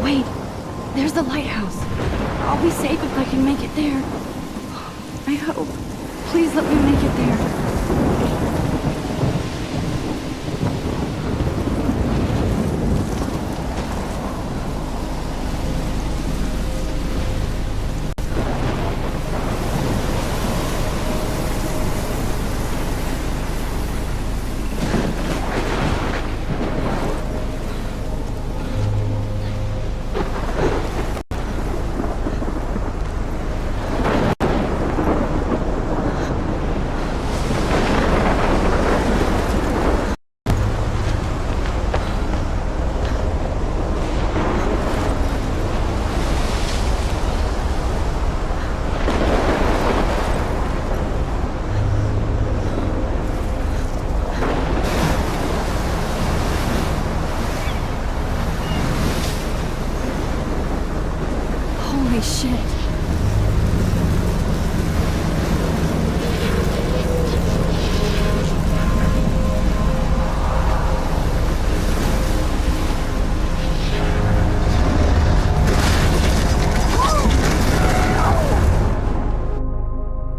Wait, there's the lighthouse. I'll be safe if I can make it there. I hope. Please let me make it there. Holy shit.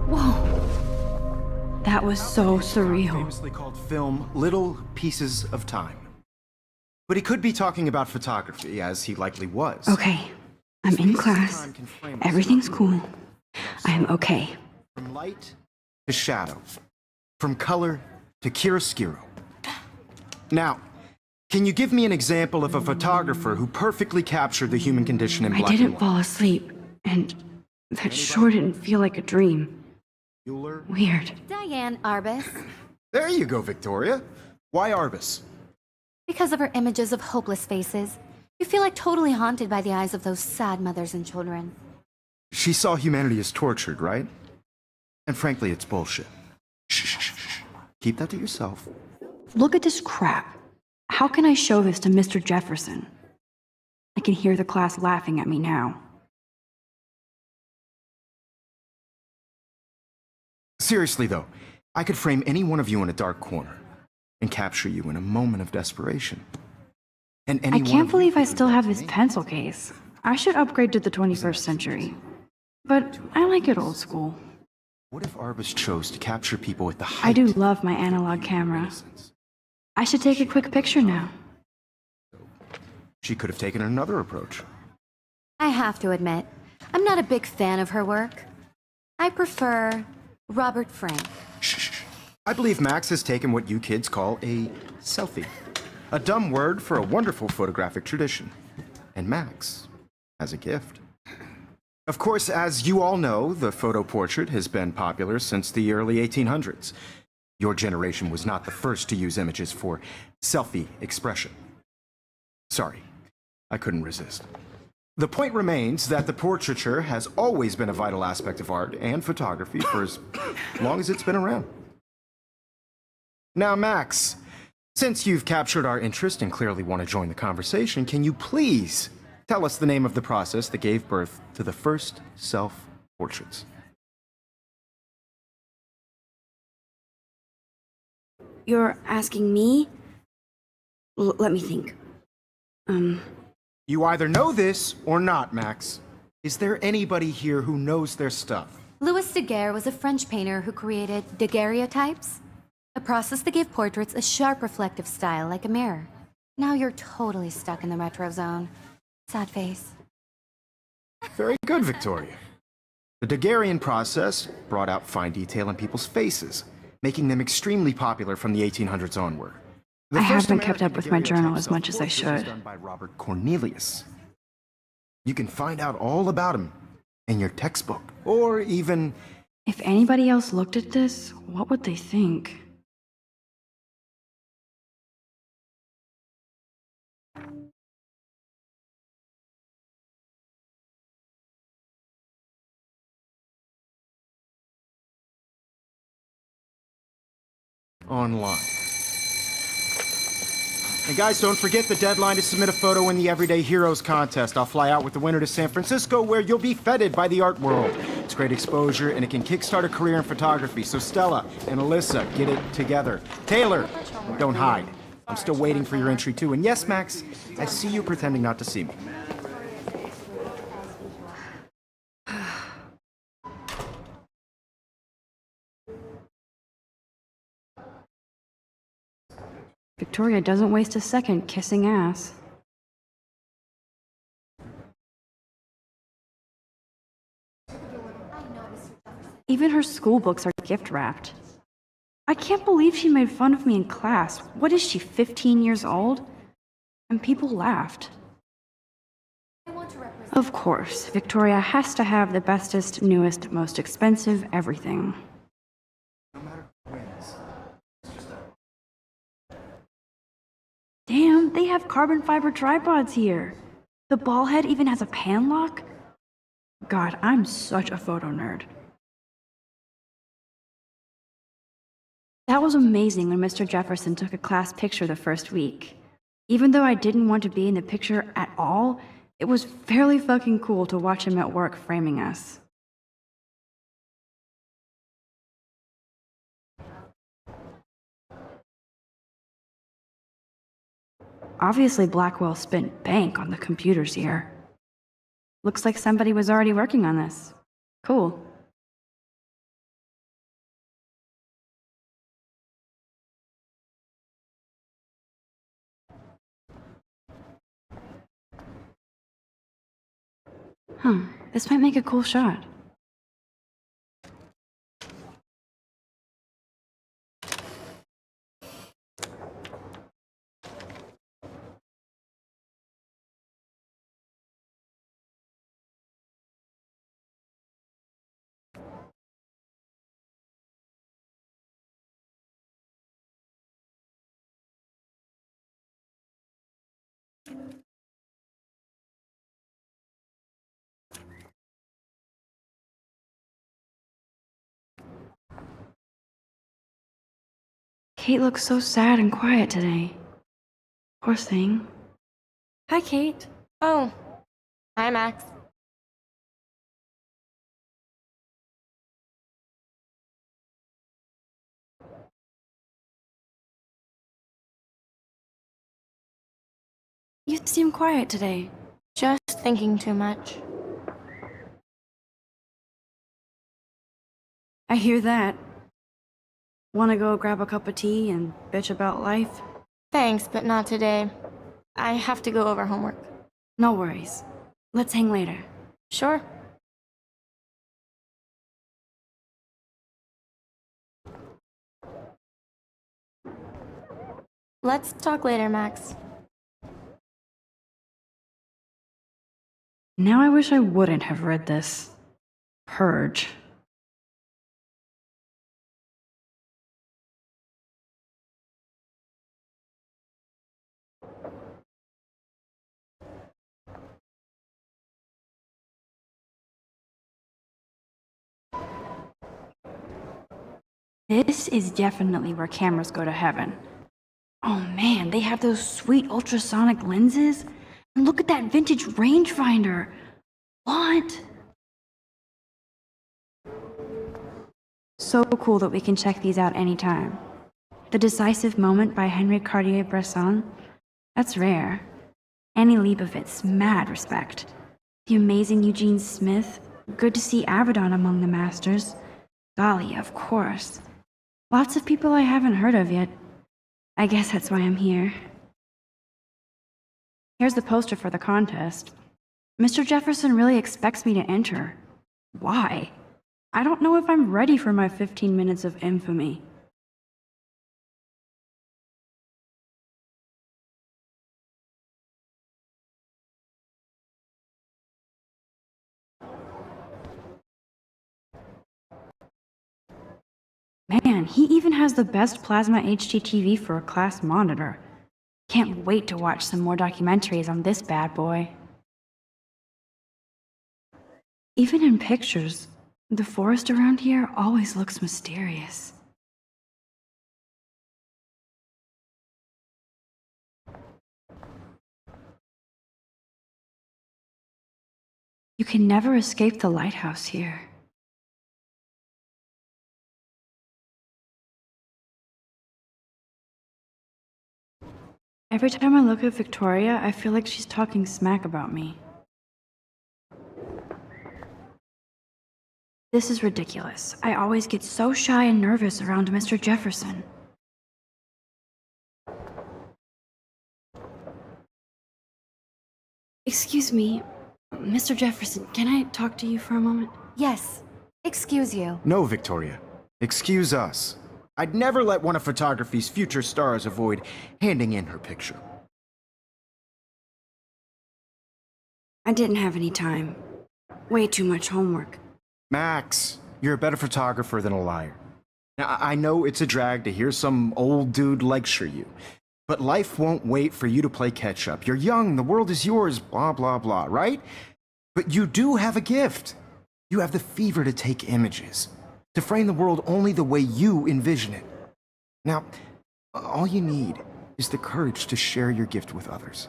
Whoa. That was so surreal. Famously called film Little Pieces of Time. But he could be talking about photography, as he likely was. Okay. I'm in class. Everything's cool. I am okay. From light to shadow. From color to chiaroscuro. Now, can you give me an example of a photographer who perfectly captured the human condition in black I and didn't white? fall asleep, and that sure didn't feel like a dream. Bueller? Weird. Diane Arbus. There you go, Victoria. Why Arbus? Because of her images of hopeless faces, you feel like totally haunted by the eyes of those sad mothers and children. She saw humanity as tortured, right? And frankly, it's bullshit. Shh, shh, shh, shh. Keep that to yourself. Look at this crap. How can I show this to Mr. Jefferson? I can hear the class laughing at me now. Seriously, though, I could frame any one of you in a dark corner and capture you in a moment of desperation. And I can't believe I still have this pencil case. I should upgrade to the 21st century. But I like it old school. What if Arbus chose to capture people at the height? I do love my analog camera. I should take a quick picture now. She could have taken another approach. I have to admit, I'm not a big fan of her work. I prefer Robert Frank. Shh. I believe Max has taken what you kids call a selfie. A dumb word for a wonderful photographic tradition. And Max has a gift. Of course, as you all know, the photo portrait has been popular since the early 1800s. Your generation was not the first to use images for selfie expression. Sorry, I couldn't resist. The point remains that the portraiture has always been a vital aspect of art and photography for as long as it's been around. Now, Max, since you've captured our interest and clearly want to join the conversation, can you please tell us the name of the process that gave birth to the first self-portraits? You're asking me? Let me think. You either know this or not, Max. Is there anybody here who knows their stuff? Louis Daguerre was a French painter who created daguerreotypes, a process that gave portraits a sharp reflective style like a mirror. Now you're totally stuck in the retro zone. Sad face. Very good, Victoria. The Daguerrean process brought out fine detail in people's faces, making them extremely popular from the 1800s onward. I haven't kept up with my journal as much as I should. Was done by Robert Cornelius. You can find out all about him in your textbook, or even... If anybody else looked at this, what would they think? online. And guys, don't forget the deadline to submit a photo in the Everyday Heroes contest. I'll fly out with the winner to San Francisco, where you'll be feted by the art world. It's great exposure, and it can kickstart a career in photography. So Stella and Alyssa, get it together. Taylor, don't hide. I'm still waiting for your entry, too. And yes, Max, I see you pretending not to see me. Victoria doesn't waste a second kissing ass. Even her school books are gift-wrapped. I can't believe she made fun of me in class. What is she, 15 years old? And people laughed. Of course, Victoria has to have the bestest, newest, most expensive everything. Damn, they have carbon fiber tripods here. The ball head even has a pan lock? God, I'm such a photo nerd. That was amazing when Mr. Jefferson took a class picture the first week. Even though I didn't want to be in the picture at all, it was fairly fucking cool to watch him at work framing us. Obviously, Blackwell spent bank on the computers here. Looks like somebody was already working on this. Cool. Huh, this might make a cool shot. Kate looks so sad and quiet today. Poor thing. Hi, Kate. Oh, hi, Max. You seem quiet today. Just thinking too much. I hear that. Wanna go grab a cup of tea and bitch about life? Thanks, but not today. I have to go over homework. No worries. Let's hang later. Sure. Let's talk later, Max. Now I wish I wouldn't have read this. Purge. This is definitely where cameras go to heaven. Oh man, they have those sweet ultrasonic lenses. And look at that vintage rangefinder. What? So cool that we can check these out anytime. The Decisive Moment by Henry Cartier-Bresson. That's rare. Annie Leibovitz, mad respect. The amazing Eugene Smith. Good to see Avedon among the masters. Golly, of course. Lots of people I haven't heard of yet. I guess that's why I'm here. Here's the poster for the contest. Mr. Jefferson really expects me to enter. Why? I don't know if I'm ready for my 15 minutes of infamy. Man, he even has the best plasma HDTV for a class monitor. Can't wait to watch some more documentaries on this bad boy. Even in pictures, the forest around here always looks mysterious. You can never escape the lighthouse here. Every time I look at Victoria, I feel like she's talking smack about me. This is ridiculous. I always get so shy and nervous around Mr. Jefferson. Excuse me, Mr. Jefferson, can I talk to you for a moment? Yes. Excuse you. No, Victoria. Excuse us. I'd never let one of photography's future stars avoid handing in her picture. I didn't have any time. Way too much homework. Max, you're a better photographer than a liar. Now, I know it's a drag to hear some old dude lecture you, but life won't wait for you to play catch-up. You're young, the world is yours, blah, blah, blah, right? But you do have a gift. You have the fever to take images, to frame the world only the way you envision it. Now, all you need is the courage to share your gift with others.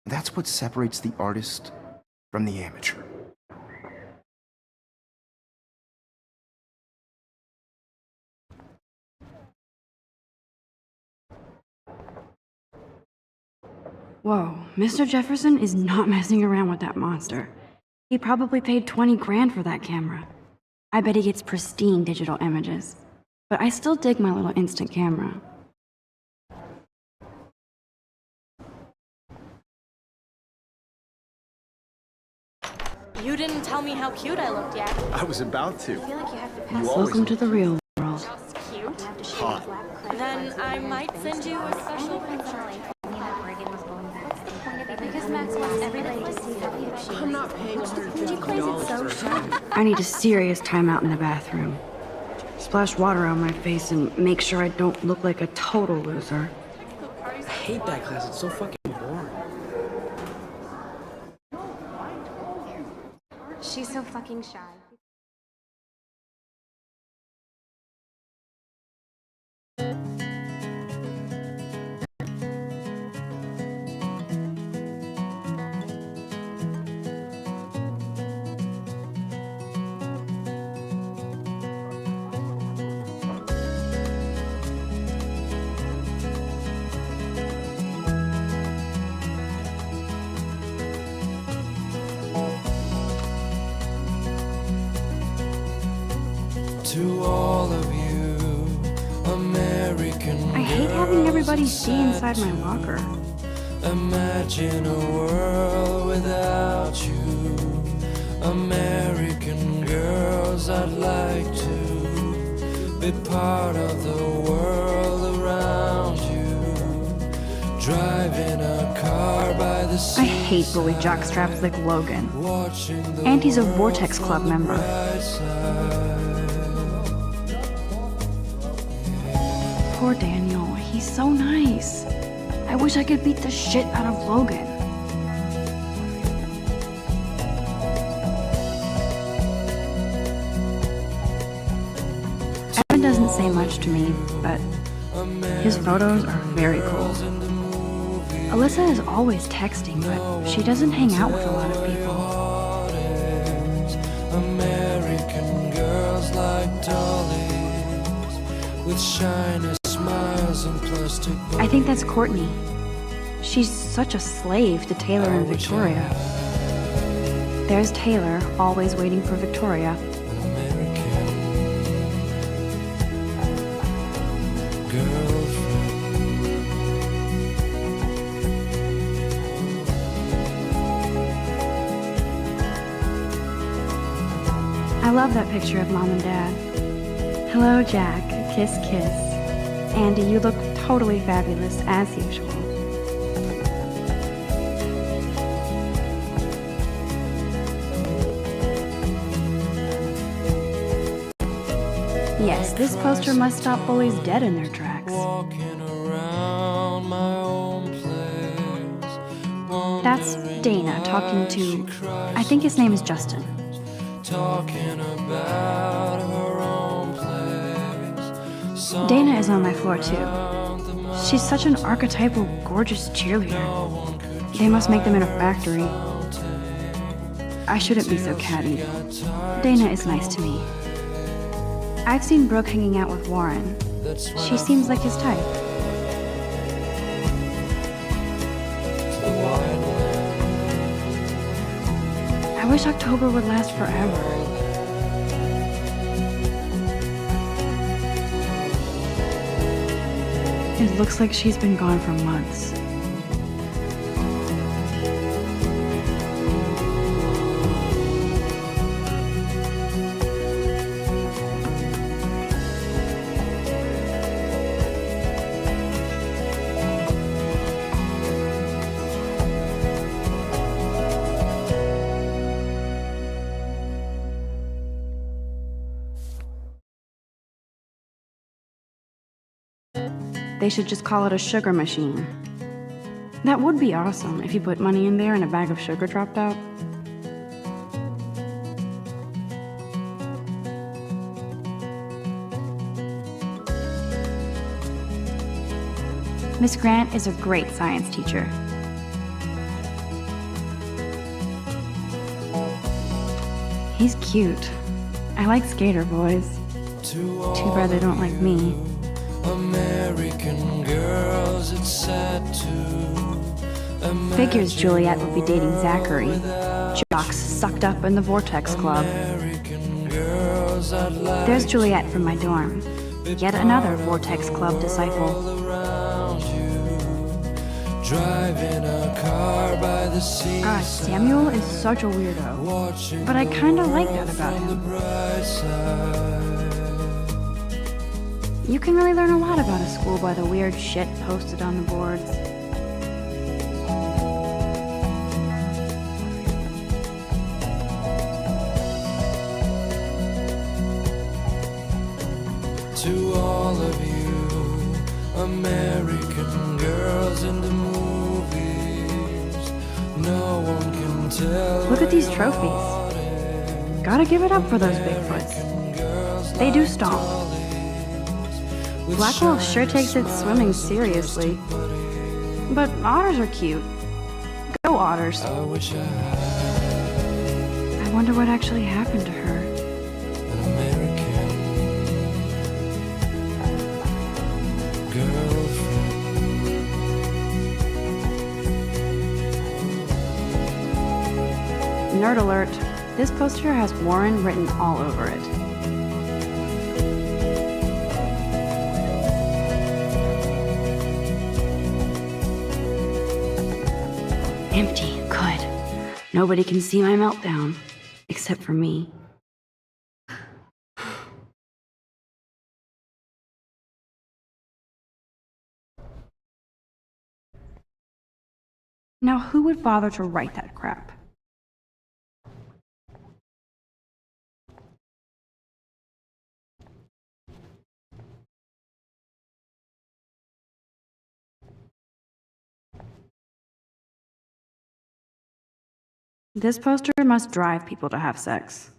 That's what separates the artist from the amateur. Whoa, Mr. Jefferson is not messing around with that monster. He probably paid 20 grand for that camera. I bet he gets pristine digital images. But I still dig my little instant camera. You didn't tell me how cute I looked yet. I was about to. I feel like you have to pass. Welcome to the real world. Just cute. Hot. Then I might send you a special picture. Because Max wants everybody to see how cute she is. I'm not paying $150 so for a shy. I need a serious timeout in the bathroom. Splash water on my face and make sure I don't look like a total loser. I hate that class. It's so fucking boring. She's so fucking shy. To all of you, American I hate having everybody see inside my girls, locker. imagine a world without you. American girls, I'd like to be part of the world around you. Driving a car by the I hate bully jockstraps like Logan. And he's a Vortex Club member. Poor Daniel, he's so nice. I wish I could beat the shit out of Logan. Evan doesn't say much to me, but his photos are very cool. Alyssa is always texting, but she doesn't hang out with a lot of people. American girls like dollies with shiny smiles and plastic. I think that's Courtney. She's such a slave to Taylor and Victoria. There's Taylor, always waiting for Victoria. I love that picture of Mom and Dad. Hello, Jack. Kiss, kiss. Andy, you look totally fabulous, as usual. Yes, this poster must stop bullies dead in their tracks. Walking around my own place. That's Dana talking to... I think his name is Justin. Talking about her own place. Dana is on my floor too. She's such an archetypal, gorgeous cheerleader. They must make them in a factory. I shouldn't be so catty. Dana is nice to me. I've seen Brooke hanging out with Warren. She seems like his type. I wish October would last forever. It looks like she's been gone for months. They should just call it a sugar machine. That would be awesome if you put money in there and a bag of sugar dropped out. Miss Grant is a great science teacher. He's cute. I like skater boys. Too bad they don't like me. American girls, it's sad to Figures Juliet would be dating Zachary. Jocks sucked up in the Vortex Club. There's Juliet from my dorm. Yet another Vortex Club disciple. driving a car by the sea. God, Samuel is such a weirdo. But I kinda like that about him. You can really learn a lot about a school by the weird shit posted on the boards. To all of you American girls in the movies, no one can tell. Look at these trophies. Gotta give it up for those Bigfoots. They do stomp. Blackwell sure takes its swimming seriously. But otters are cute. Go otters. I wish I had I wonder what actually happened to her. an American girlfriend. Nerd alert. This poster has Warren written all over it. Empty. Good. Nobody can see my meltdown. Except for me. Now, who would bother to write that crap? This poster must drive people to have sex.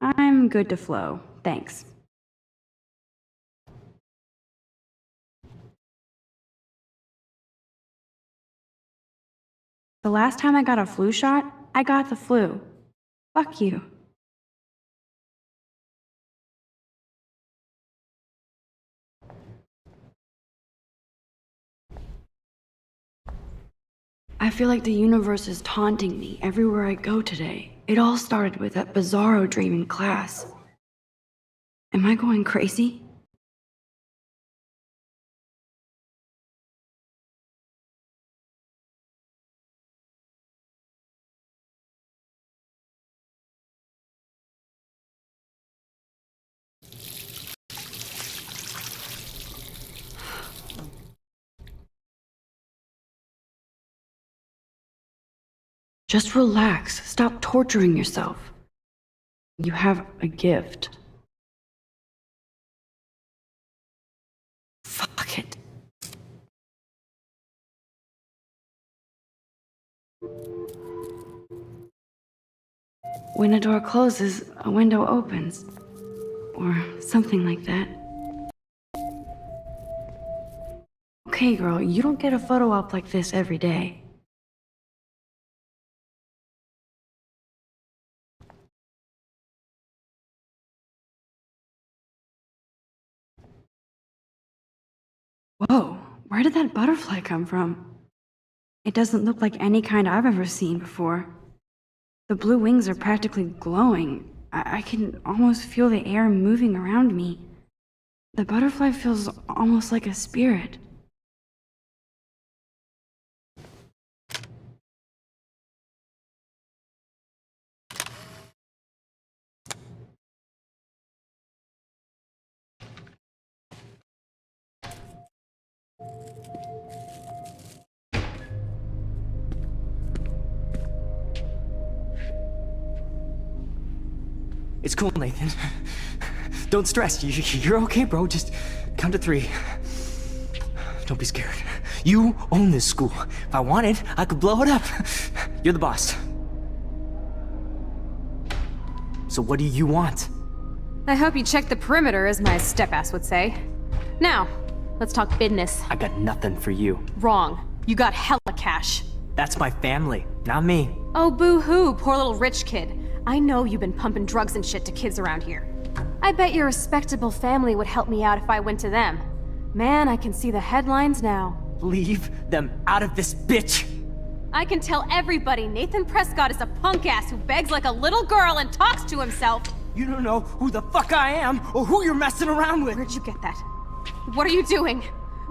I'm good to flow, thanks. The last time I got a flu shot, I got the flu. Fuck you. I feel like the universe is taunting me everywhere I go today. It all started with that bizarro dream in class. Am I going crazy? Just relax. Stop torturing yourself. You have a gift. Fuck it. When a door closes, a window opens. Or something like that. Okay, girl, you don't get a photo op like this every day. Whoa, where did that butterfly come from? It doesn't look like any kind I've ever seen before. The blue wings are practically glowing. I can almost feel the air moving around me. The butterfly feels almost like a spirit. It's cool, Nathan. Don't stress. You're okay, bro. Just count to 3. Don't be scared. You own this school. If I wanted, I could blow it up. You're the boss. So what do you want? I hope you checked the perimeter, as my step-ass would say. Now, let's talk business. I got nothing for you. Wrong. You got hella cash. That's my family, not me. Oh, boo-hoo, poor little rich kid. I know you've been pumping drugs and shit to kids around here. I bet your respectable family would help me out if I went to them. Man, I can see the headlines now. Leave them out of this bitch! I can tell everybody Nathan Prescott is a punk ass who begs like a little girl and talks to himself. You don't know who the fuck I am or who you're messing around with. Where'd you get that? What are you doing?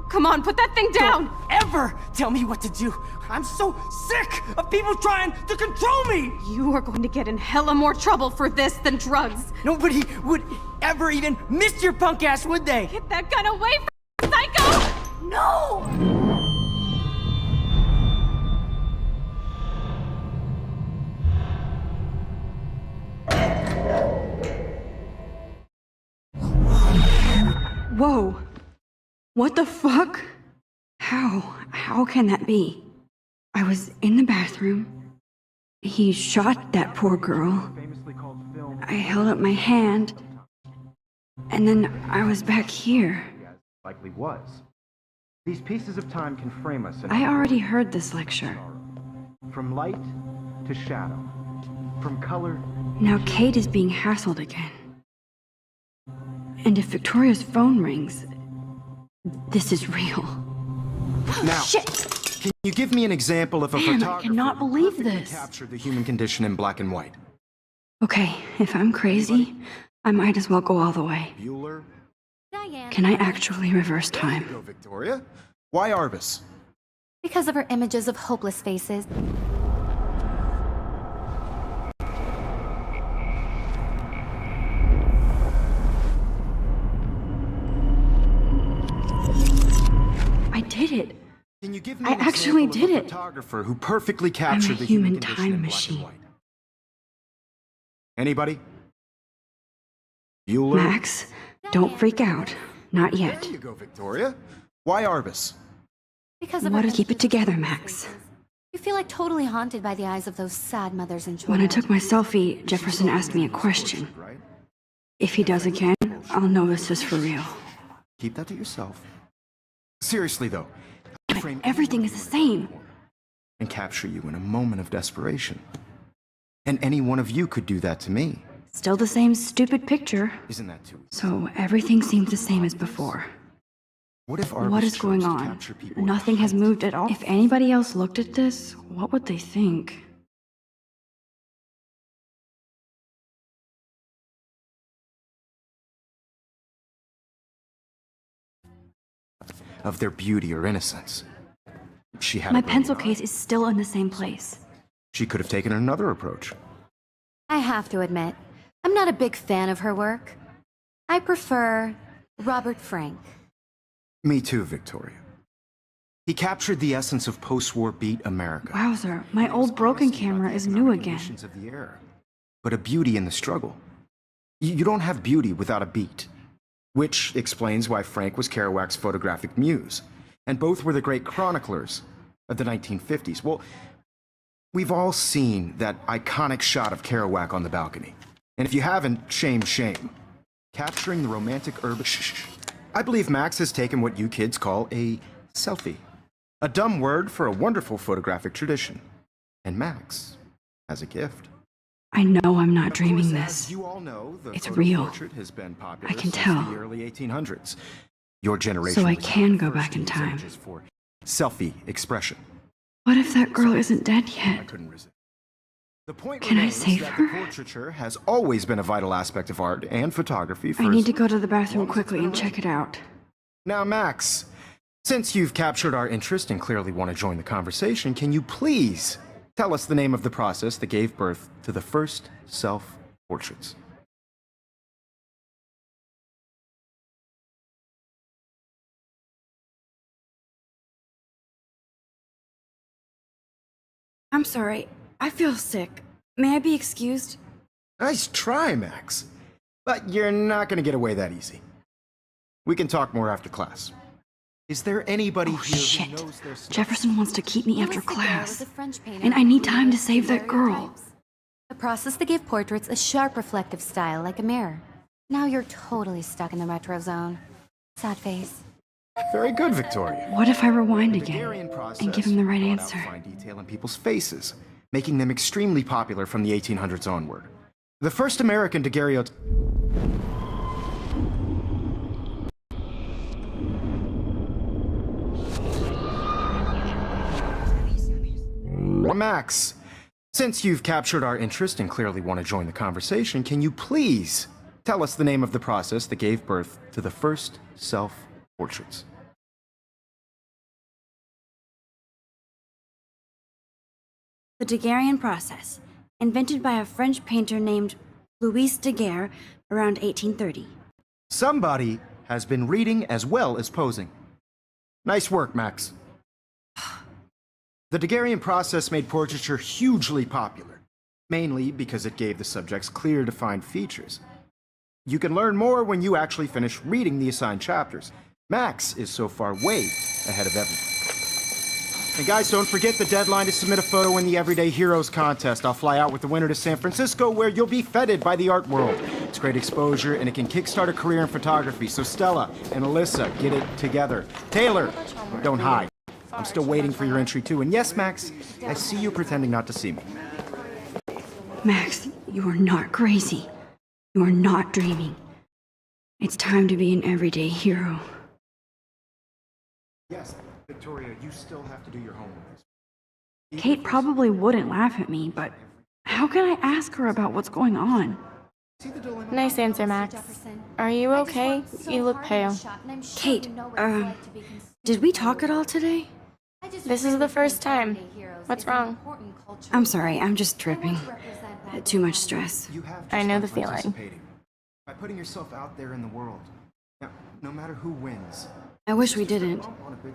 Come on, put that thing down! Don't ever tell me what to do. I'm so sick of people trying to control me. You are going to get in hella more trouble for this than drugs. Nobody would ever even miss your punk ass, would they? Get that gun away from Psycho! No! Whoa. What the fuck? How can that be? I was in the bathroom. He shot that poor girl. I held up my hand. And then I was back here. Likely was. These pieces of time can frame us in I already heard this lecture. from light to shadow, from color. Now Kate is being hassled again. And if Victoria's phone rings, this is real. Now, Shit! can you give me an example of a Damn, I photographer cannot who believe perfectly this. captured the human condition in black and white? Okay, if I'm crazy, I might as well go all the way. Bueller? Diane. Can I actually reverse time? Go, Victoria. Why Arbus? Because of her images of hopeless faces. I did it. Can you give me I an actually example of did a it. photographer who perfectly captured the human human condition time in machine. black and white? Anybody? Bueller? Max, don't freak out. Not yet. There you go, Victoria. Why Arbus? Because of What her is- keep it images of together, hopeless Max. faces. You feel like totally haunted by the eyes of those sad mothers and children. When I took my selfie, Jefferson asked me a question. Right? If he does again, I'll know this is for real. Keep that to yourself. Seriously, though. But frame everything anyone is the you want same. and capture you in a moment of desperation. And any one of you could do that to me. Still the same stupid picture. Isn't that too easy? So everything seems the same as before. What if Arbus What is going chose to on? capture people Nothing has moved at all. If anybody else looked at this, what would they think? of their beauty or innocence? She had My a brilliant pencil eye. case is still in the same place. She could have taken another approach. I have to admit, I'm not a big fan of her work. I prefer Robert Frank. Me too, Victoria. He captured the essence of post-war beat America. Wowzer, my old broken camera is new again. Conditions of the era, but a beauty in the struggle. You don't have beauty without a beat, which explains why Frank was Kerouac's photographic muse, and both were the great chroniclers of the 1950s. Well, we've all seen that iconic shot of Kerouac on the balcony, and if you haven't, shame, shame. Capturing the romantic urban. Shh. I believe Max has taken what you kids call a selfie, a dumb word for a wonderful photographic tradition, and Max has a gift. I know I'm not Of dreaming course, as this. you all know, the It's photo real. portrait has been popular I can since tell. the early 1800s. Your generation. So I was can the go first back in to use time. images for selfie expression. What if that girl isn't dead I yet? couldn't resist. The point Can I remains save that her? the portraiture has always been a vital aspect of art and photography. For I need to as go to the bathroom long as it's quickly been and check it out. Now, Max, since you've captured our interest and clearly want to join the conversation, can you please tell us the name of the process that gave birth to the first self-portraits? I'm sorry. I feel sick. May I be excused? Nice try, Max. But you're not gonna get away that easy. We can talk more after class. Is there anybody Oh, here shit. who knows their stuff? Jefferson wants to keep me after Louis Daguerre class. was a French painter And I who need time to created save that girl. daguerreotypes, a process that gave portraits a sharp reflective style like a mirror. Now you're totally stuck in the retro zone. Sad face. Very good, Victoria. What if I rewind The again Daguerrean process and give him the right brought out answer? fine detail in people's faces, making them extremely popular from the 1800s onward. The first American daguerreotype. Max, since you've captured our interest and clearly want to join the conversation, can you please tell us the name of the process that gave birth to the first self-portraits? The Daguerrean process, invented by a French painter named Louis Daguerre around 1830. Somebody has been reading as well as posing. Nice work, Max. The Daguerrean process made portraiture hugely popular, mainly because it gave the subjects clear, defined features. You can learn more when you actually finish reading the assigned chapters. Max is so far way ahead of everyone. And guys, don't forget the deadline to submit a photo in the Everyday Heroes contest. I'll fly out with the winner to San Francisco, where you'll be feted by the art world. It's great exposure, and it can kickstart a career in photography. So Stella and Alyssa, get it together. Taylor, don't hide. I'm still waiting for your entry too. And yes, Max, I see you pretending not to see me. Max, you are not crazy. You are not dreaming. It's time to be an everyday hero. Yes, Victoria, you still have to do your homework. Kate probably wouldn't laugh at me, but how can I ask her about what's going on? See the dilemma? Nice answer, Max. Are you okay? You look pale. Kate, did we talk at all today? This is the first time. What's wrong? I'm sorry, I'm just tripping. Too much stress. You have I just know by the feeling. participating, by putting yourself out there in the world. Now, no matter who wins, I wish we didn't.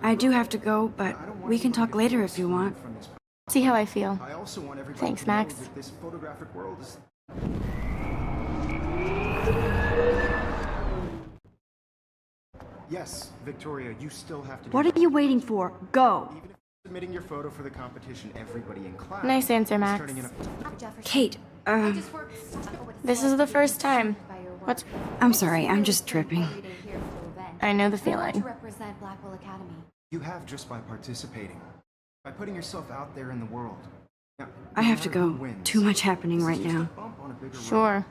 I do have to go, but we can talk later if you want. from this, See how I feel. I also want everybody Thanks, to know Max. that this photographic world is. Yes, Victoria, you still have to do What are you waiting for? Go! Even if submitting your photo for the competition, everybody in class Nice answer, is Max. turning in a. Kate, This is the first time. What's... I'm sorry, I'm just tripping. I know the feeling. You have just by participating, by putting yourself out there in the world. Now, I no have to matter who go. wins, Too much happening this is right just a now. bump on a bigger road. Sure.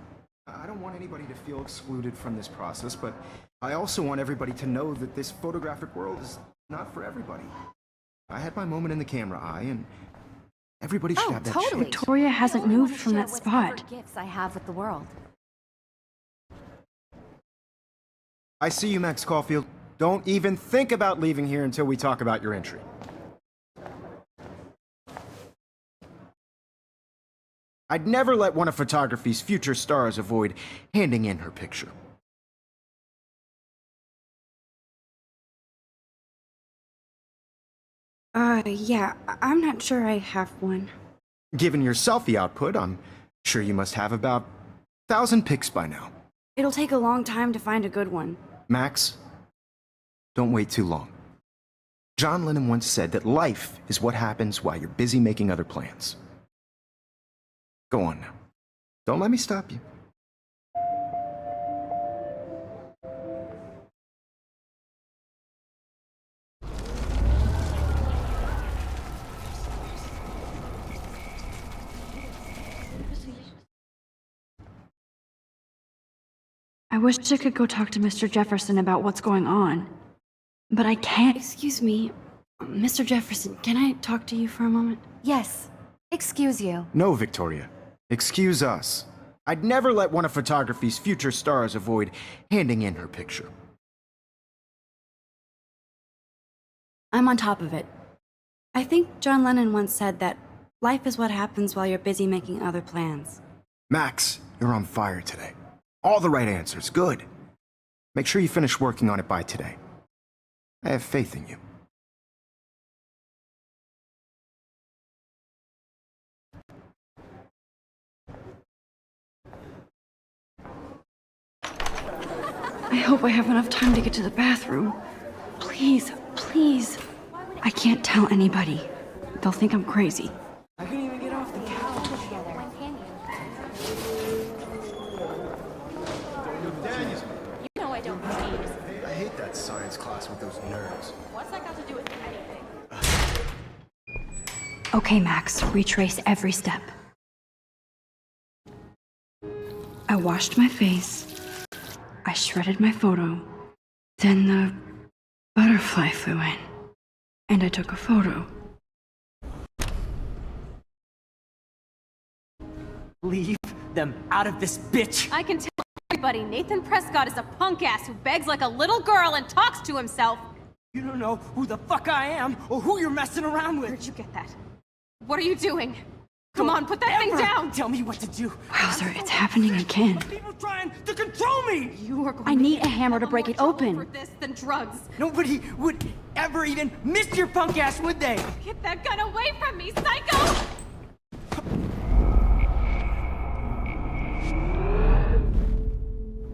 I don't want anybody to feel excluded from this process, but I also want everybody to know that this photographic world is not for everybody. I had my moment in the camera eye, and everybody should have that chance. Victoria hasn't moved from that spot. Gifts I have with the world. I see you, Max Caulfield. Don't even think about leaving here until we talk about your entry. I'd never let one of photography's future stars avoid handing in her picture. Yeah, I'm not sure I have one. Given your selfie output, I'm sure you must have about 1,000 pics by now. It'll take a long time to find a good one. Max, don't wait too long. John Lennon once said that life is what happens while you're busy making other plans. Go on now. Don't let me stop you. I wish I could go talk to Mr. Jefferson about what's going on. But I can't. Excuse me, Mr. Jefferson, can I talk to you for a moment? Yes. Excuse you. No, Victoria. Excuse us. I'd never let one of photography's future stars avoid handing in her picture. I'm on top of it. I think John Lennon once said that life is what happens while you're busy making other plans. Max, you're on fire today. All the right answers. Good. Make sure you finish working on it by today. I have faith in you. I hope I have enough time to get to the bathroom. Please, please. I can't tell anybody. They'll think I'm crazy. I couldn't even get off the couch. You know I don't tease. I hate that science class with those nerds. What's that got to do with anything? Okay, Max, retrace every step. I washed my face. I shredded my photo. Then the butterfly flew in. And I took a photo. Leave them out of this bitch. I can tell everybody Nathan Prescott is a punk ass who begs like a little girl and talks to himself. You don't know who the fuck I am or who you're messing around with. Where'd you get that? What are you doing? Come on, put that thing Ever down! Tell me what to do. Wowzer, it's happening again. People trying to control me. You are going I to need get a hammer to hella break more it trouble open. for this than drugs. Nobody would ever even miss your punk ass, would they? Get that gun away from me, psycho!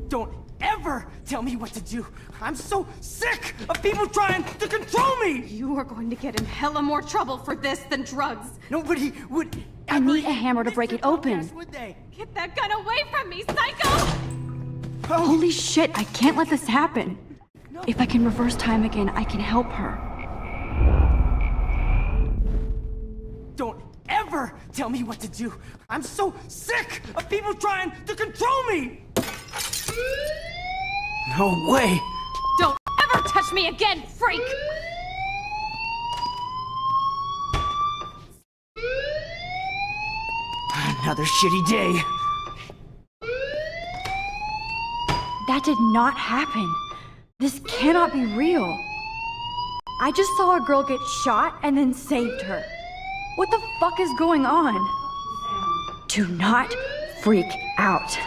Don't ever tell me what to do. I'm so sick of people trying to control me. You are going to get in hella more trouble for this than drugs. Nobody would I ever need a even hammer to miss break your it punk open. ass, would they? Get that gun away from me, psycho! Holy shit, I can't let this happen. If I can reverse time again, I can help her. Don't ever tell me what to do. I'm so sick of people trying to control me. No way. Don't ever touch me again, freak! Another shitty day. That did not happen. This cannot be real. I just saw a girl get shot and then saved her. What the fuck is going on? Do not freak out.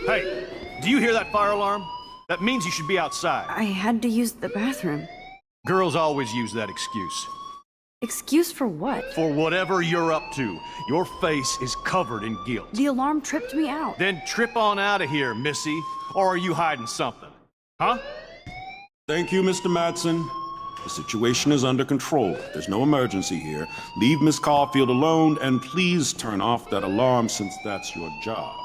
Hey, do you hear that fire alarm? That means you should be outside. I had to use the bathroom. Girls always use that excuse. Excuse for what? For whatever you're up to, your face is covered in guilt. The alarm tripped me out. Then trip on out of here, Missy. Or are you hiding something? Huh? Thank you, Mr. Madsen. The situation is under control. There's no emergency here. Leave Miss Caulfield alone, and please turn off that alarm since that's your job.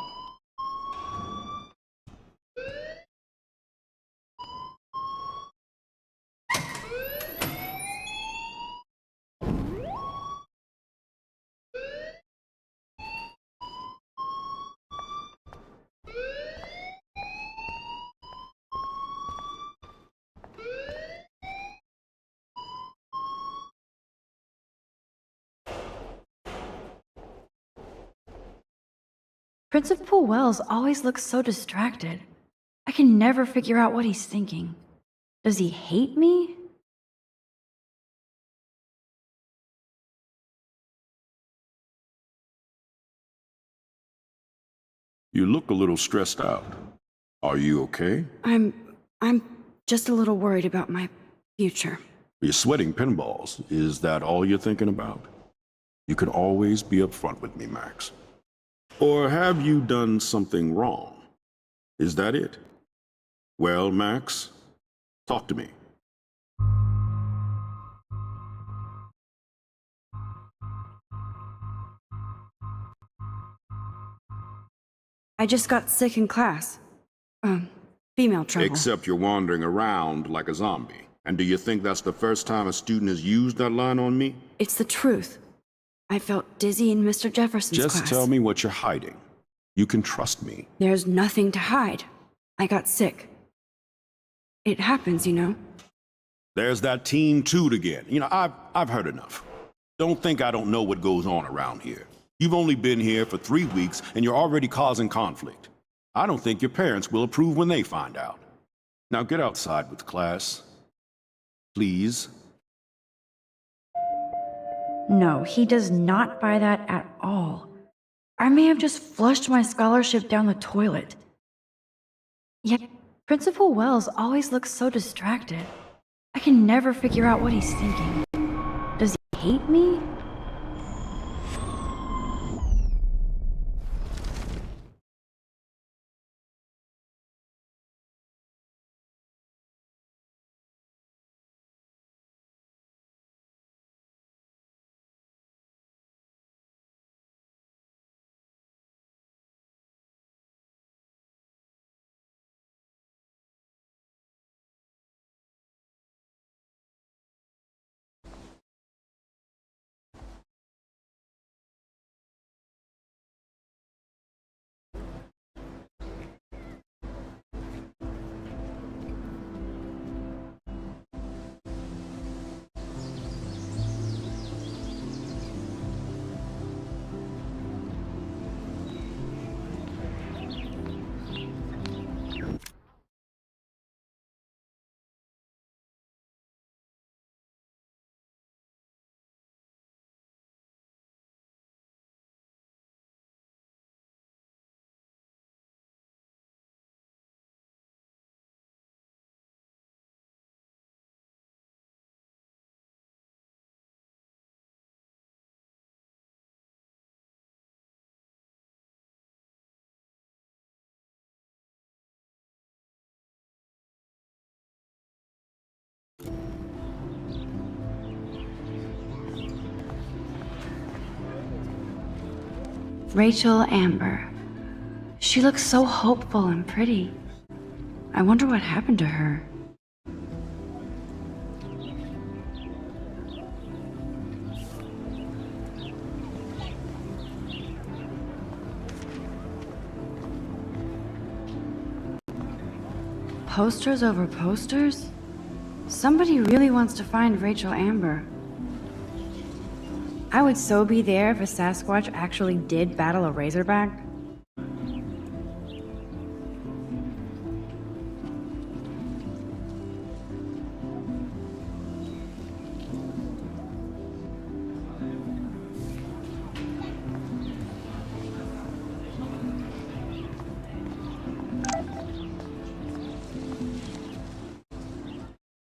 Principal Wells always looks so distracted. I can never figure out what he's thinking. Does he hate me? You look a little stressed out. Are you okay? I'm just a little worried about my future. You're sweating pinballs. Is that all you're thinking about? You can always be upfront with me, Max. Or have you done something wrong? Is that it? Well, Max, talk to me. I just got sick in class. Female trouble. Except you're wandering around like a zombie. And do you think that's the first time a student has used that line on me? It's the truth. I felt dizzy in Mr. Jefferson's class. Just tell me what you're hiding. You can trust me. There's nothing to hide. I got sick. It happens, you know. There's that Team Toot again. You know, I've heard enough. Don't think I don't know what goes on around here. You've only been here for 3 weeks, and you're already causing conflict. I don't think your parents will approve when they find out. Now get outside with class. Please. No, he does not buy that at all. I may have just flushed my scholarship down the toilet. Yet, Principal Wells always looks so distracted. I can never figure out what he's thinking. Does he hate me? Rachel Amber. She looks so hopeful and pretty. I wonder what happened to her. Posters over posters? Somebody really wants to find Rachel Amber. I would so be there if a Sasquatch actually did battle a Razorback.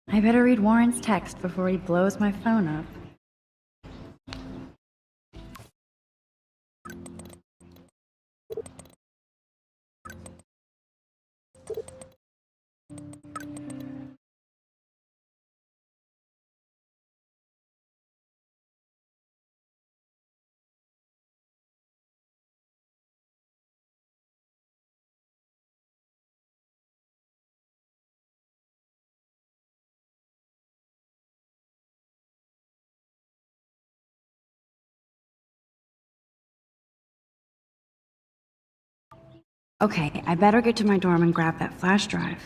I better read Warren's text before he blows my phone up. Okay, I better get to my dorm and grab that flash drive.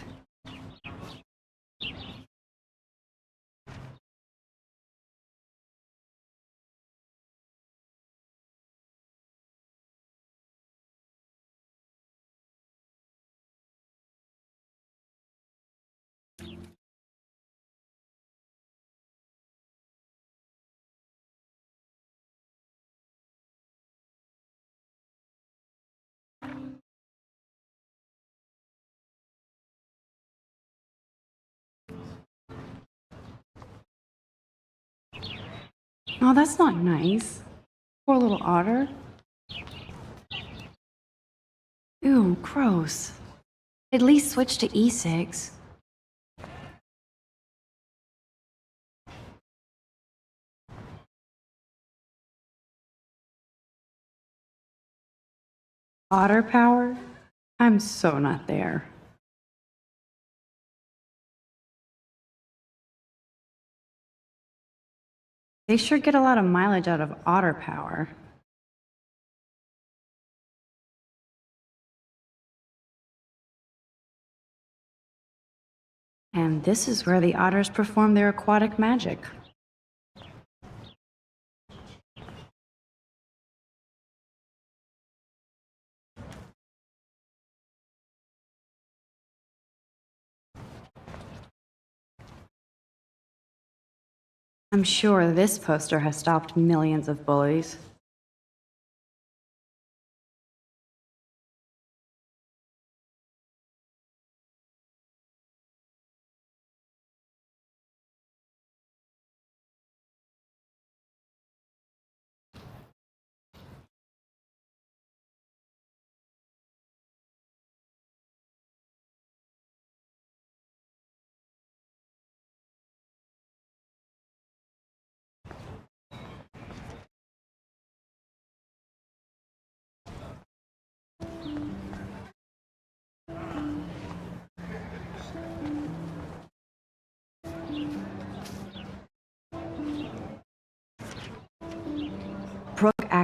Oh, that's not nice. Poor little otter. Ew, gross. At least switch to e-cigs. Otter power? I'm so not there. They sure get a lot of mileage out of otter power. And this is where the otters perform their aquatic magic. I'm sure this poster has stopped millions of bullies.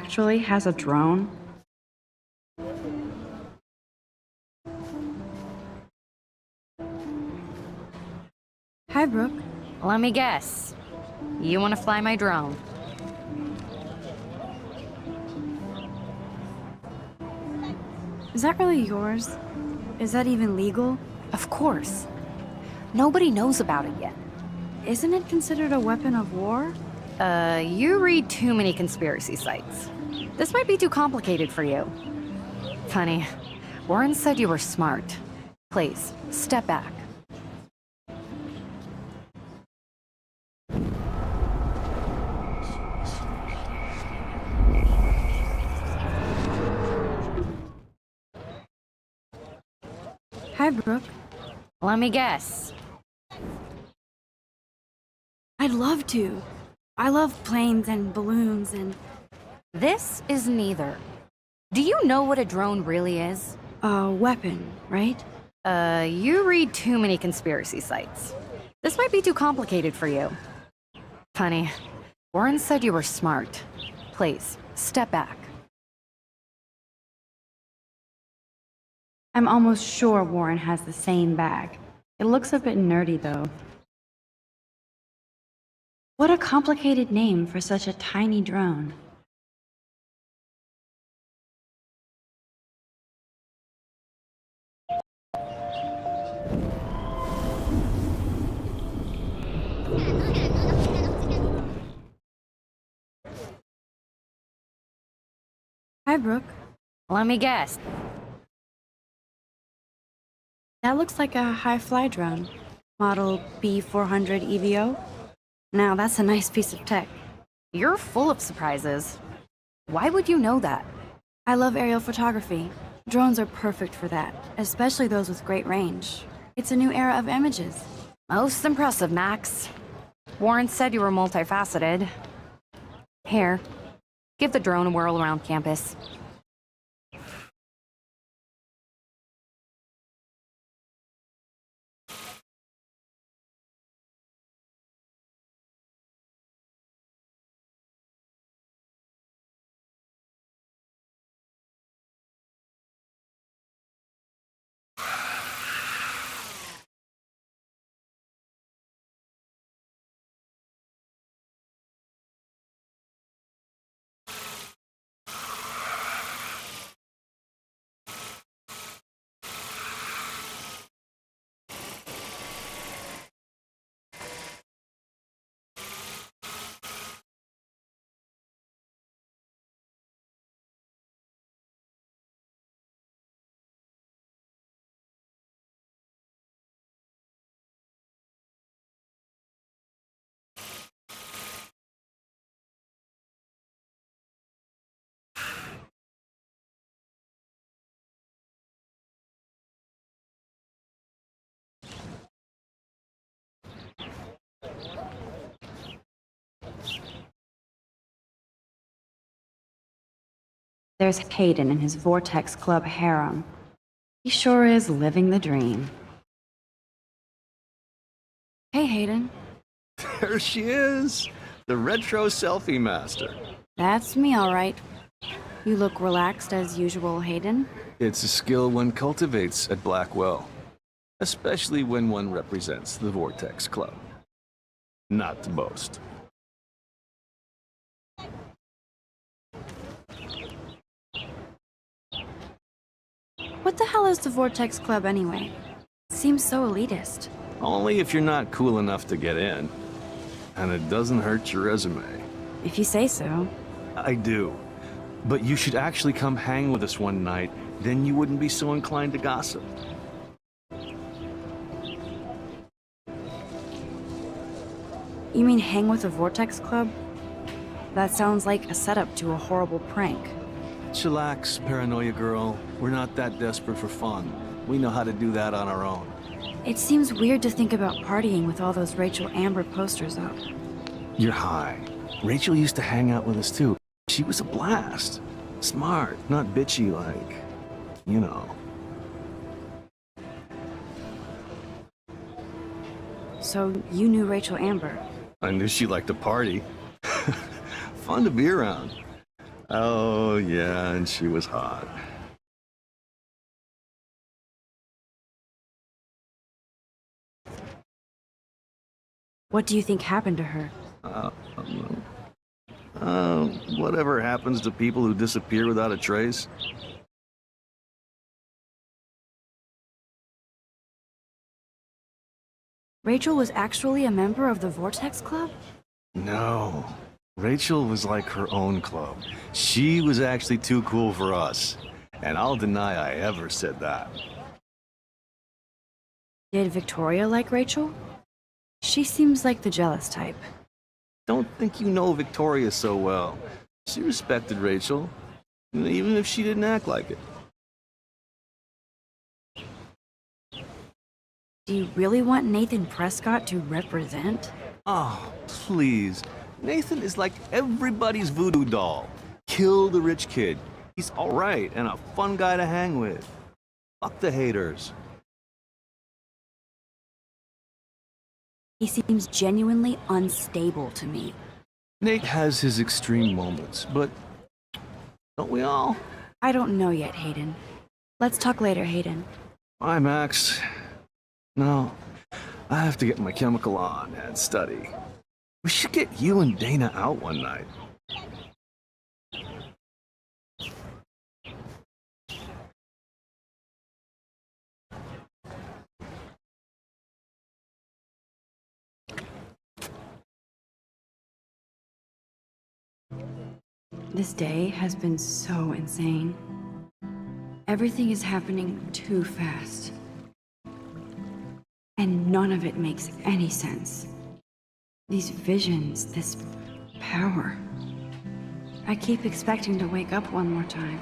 actually has a drone? Hi, Brooke. Let me guess. You want to fly my drone? Is that really yours? Is that even legal? Of course. Nobody knows about it yet. Isn't it considered a weapon of war? You read too many conspiracy sites. This might be too complicated for you. Funny. Warren said you were smart. Please, step back. Hi, Brooke. Let me guess. I'd love to. I love planes and balloons and... This is neither. Do you know what a drone really is? a weapon, right? You read too many conspiracy sites. This might be too complicated for you. Funny. Warren said you were smart. Please, step back. I'm almost sure Warren has the same bag. It looks a bit nerdy, though. What a complicated name for such a tiny drone. Hi, Brooke. Let me guess. That looks like a high-fly drone. Model B400 EVO. Now, that's a nice piece of tech. You're full of surprises. Why would you know that? I love aerial photography. Drones are perfect for that, especially those with great range. It's a new era of images. Most impressive, Max. Warren said you were multifaceted. Here, give the drone a whirl around campus. There's Hayden in his Vortex Club harem. He sure is living the dream. Hey, Hayden. There she is, the retro selfie master. That's me, all right. You look relaxed as usual, Hayden. It's a skill one cultivates at Blackwell, especially when one represents the Vortex Club. Not to boast. What the hell is the Vortex Club anyway? Seems so elitist. Only if you're not cool enough to get in. And it doesn't hurt your resume. If you say so. I do. But you should actually come hang with us one night, then you wouldn't be so inclined to gossip. You mean hang with the Vortex Club? That sounds like a setup to a horrible prank. Chillax, paranoia girl. We're not that desperate for fun. We know how to do that on our own. It seems weird to think about partying with all those Rachel Amber posters up. You're high. Rachel used to hang out with us too. She was a blast. Smart, not bitchy like, you know. So you knew Rachel Amber? I knew she liked to party. Fun to be around. Oh, yeah, and she was hot. What do you think happened to her? Whatever happens to people who disappear without a trace? Rachel was actually a member of the Vortex Club? No. Rachel was like her own club. She was actually too cool for us. And I'll deny I ever said that. Did Victoria like Rachel? She seems like the jealous type. Don't think you know Victoria so well. She respected Rachel, even if she didn't act like it. Do you really want Nathan Prescott to represent? Oh, please. Nathan is like everybody's voodoo doll. Kill the rich kid. He's alright and a fun guy to hang with. Fuck the haters. He seems genuinely unstable to me. Nate has his extreme moments, but don't we all? I don't know yet, Hayden. Let's talk later, Hayden. Bye, Max. No, I have to get my chemical on and study. We should get you and Dana out one night. This day has been so insane. Everything is happening too fast. And none of it makes any sense. These visions, this power. I keep expecting to wake up one more time.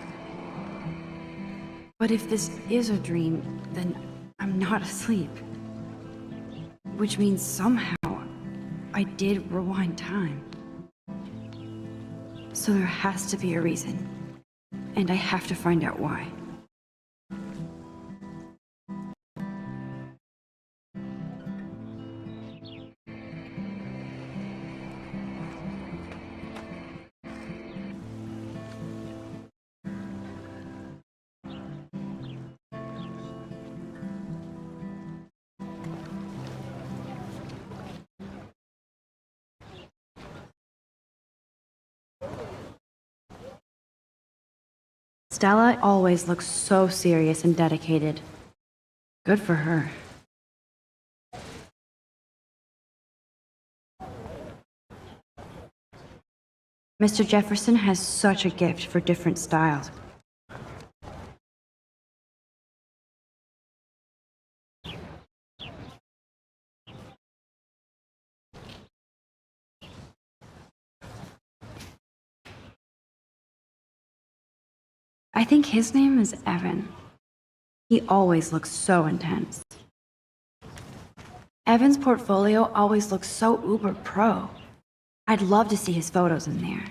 But if this is a dream, then I'm not asleep. Which means somehow I did rewind time. So there has to be a reason. And I have to find out why. Stella always looks so serious and dedicated. Good for her. Mr. Jefferson has such a gift for different styles. I think his name is Evan. He always looks so intense. Evan's portfolio always looks so uber pro. I'd love to see his photos in there.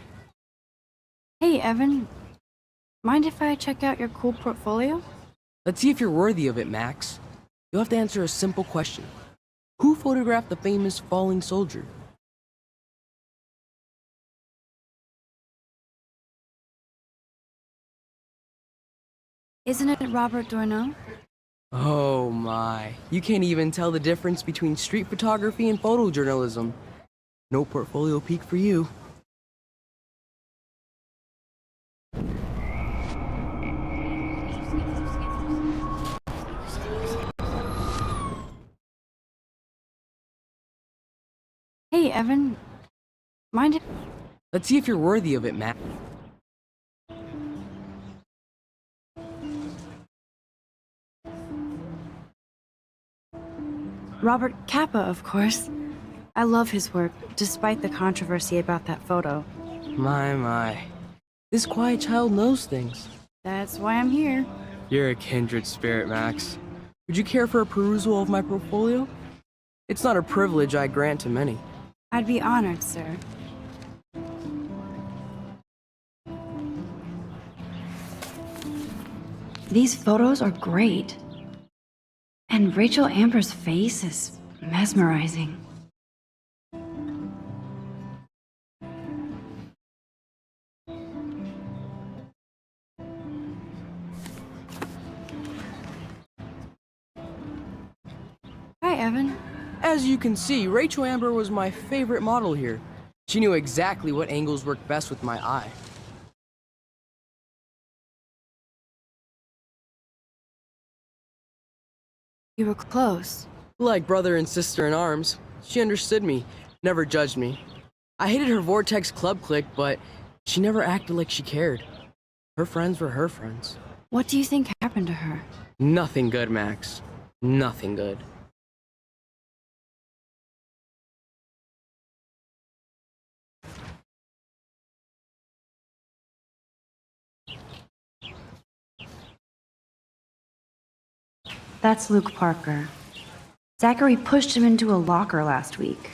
Hey, Evan. Mind if I check out your cool portfolio? Let's see if you're worthy of it, Max. You'll have to answer a simple question. Who photographed the famous falling soldier? Isn't it Robert Dourneau? Oh my. You can't even tell the difference between street photography and photojournalism. No portfolio peek for you. Hey, Evan. Mind if... Let's see if you're worthy of it, Max. Robert Capa, of course. I love his work, despite the controversy about that photo. My. This quiet child knows things. That's why I'm here. You're a kindred spirit, Max. Would you care for a perusal of my portfolio? It's not a privilege I grant to many. I'd be honored, sir. These photos are great. And Rachel Amber's face is mesmerizing. Evan. As you can see, Rachel Amber was my favorite model here. She knew exactly what angles worked best with my eye. You were close. Like brother and sister in arms, she understood me, never judged me. I hated her Vortex Club clique, but she never acted like she cared. Her friends were her friends. What do you think happened to her? Nothing good, Max. Nothing good. That's Luke Parker. Zachary pushed him into a locker last week.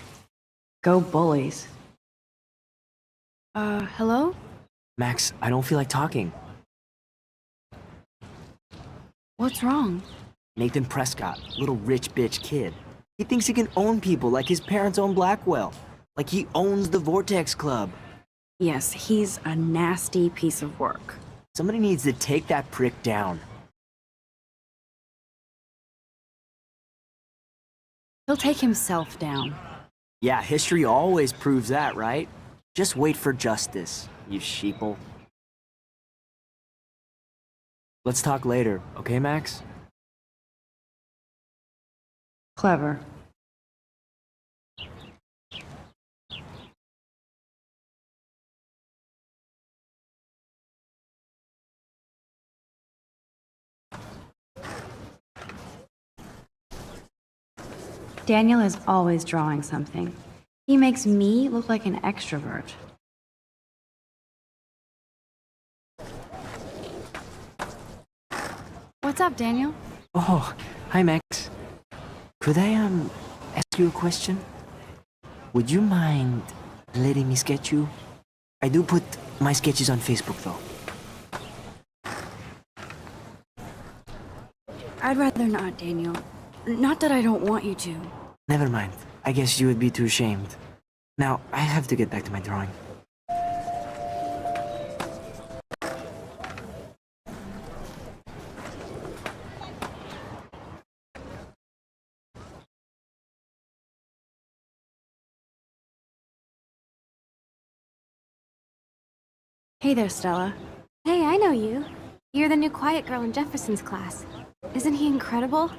Go bullies. Hello? Max, I don't feel like talking. What's wrong? Nathan Prescott, little rich bitch kid. He thinks he can own people like his parents own Blackwell. Like he owns the Vortex Club. Yes, he's a nasty piece of work. Somebody needs to take that prick down. He'll take himself down. Yeah, history always proves that, right? Just wait for justice, you sheeple. Let's talk later, okay, Max? Clever. Daniel is always drawing something. He makes me look like an extrovert. What's up, Daniel? Oh, hi, Max. Could I, ask you a question? Would you mind letting me sketch you? I do put my sketches on Facebook, though. I'd rather not, Daniel. Not that I don't want you to. Never mind. I guess you would be too ashamed. Now, I have to get back to my drawing. Hey there, Stella. Hey, I know you. You're the new quiet girl in Jefferson's class. Isn't he incredible?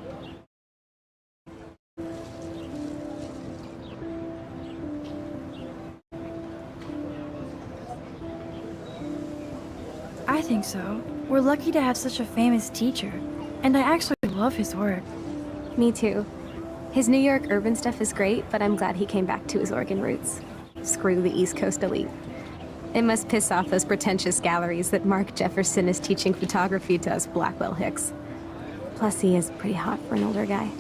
I think so. We're lucky to have such a famous teacher. And I actually love his work. Me too. His New York urban stuff is great, but I'm glad he came back to his Oregon roots. Screw the East Coast elite. It must piss off those pretentious galleries that Mark Jefferson is teaching photography to us Blackwell hicks. Plus, he is pretty hot for an older guy.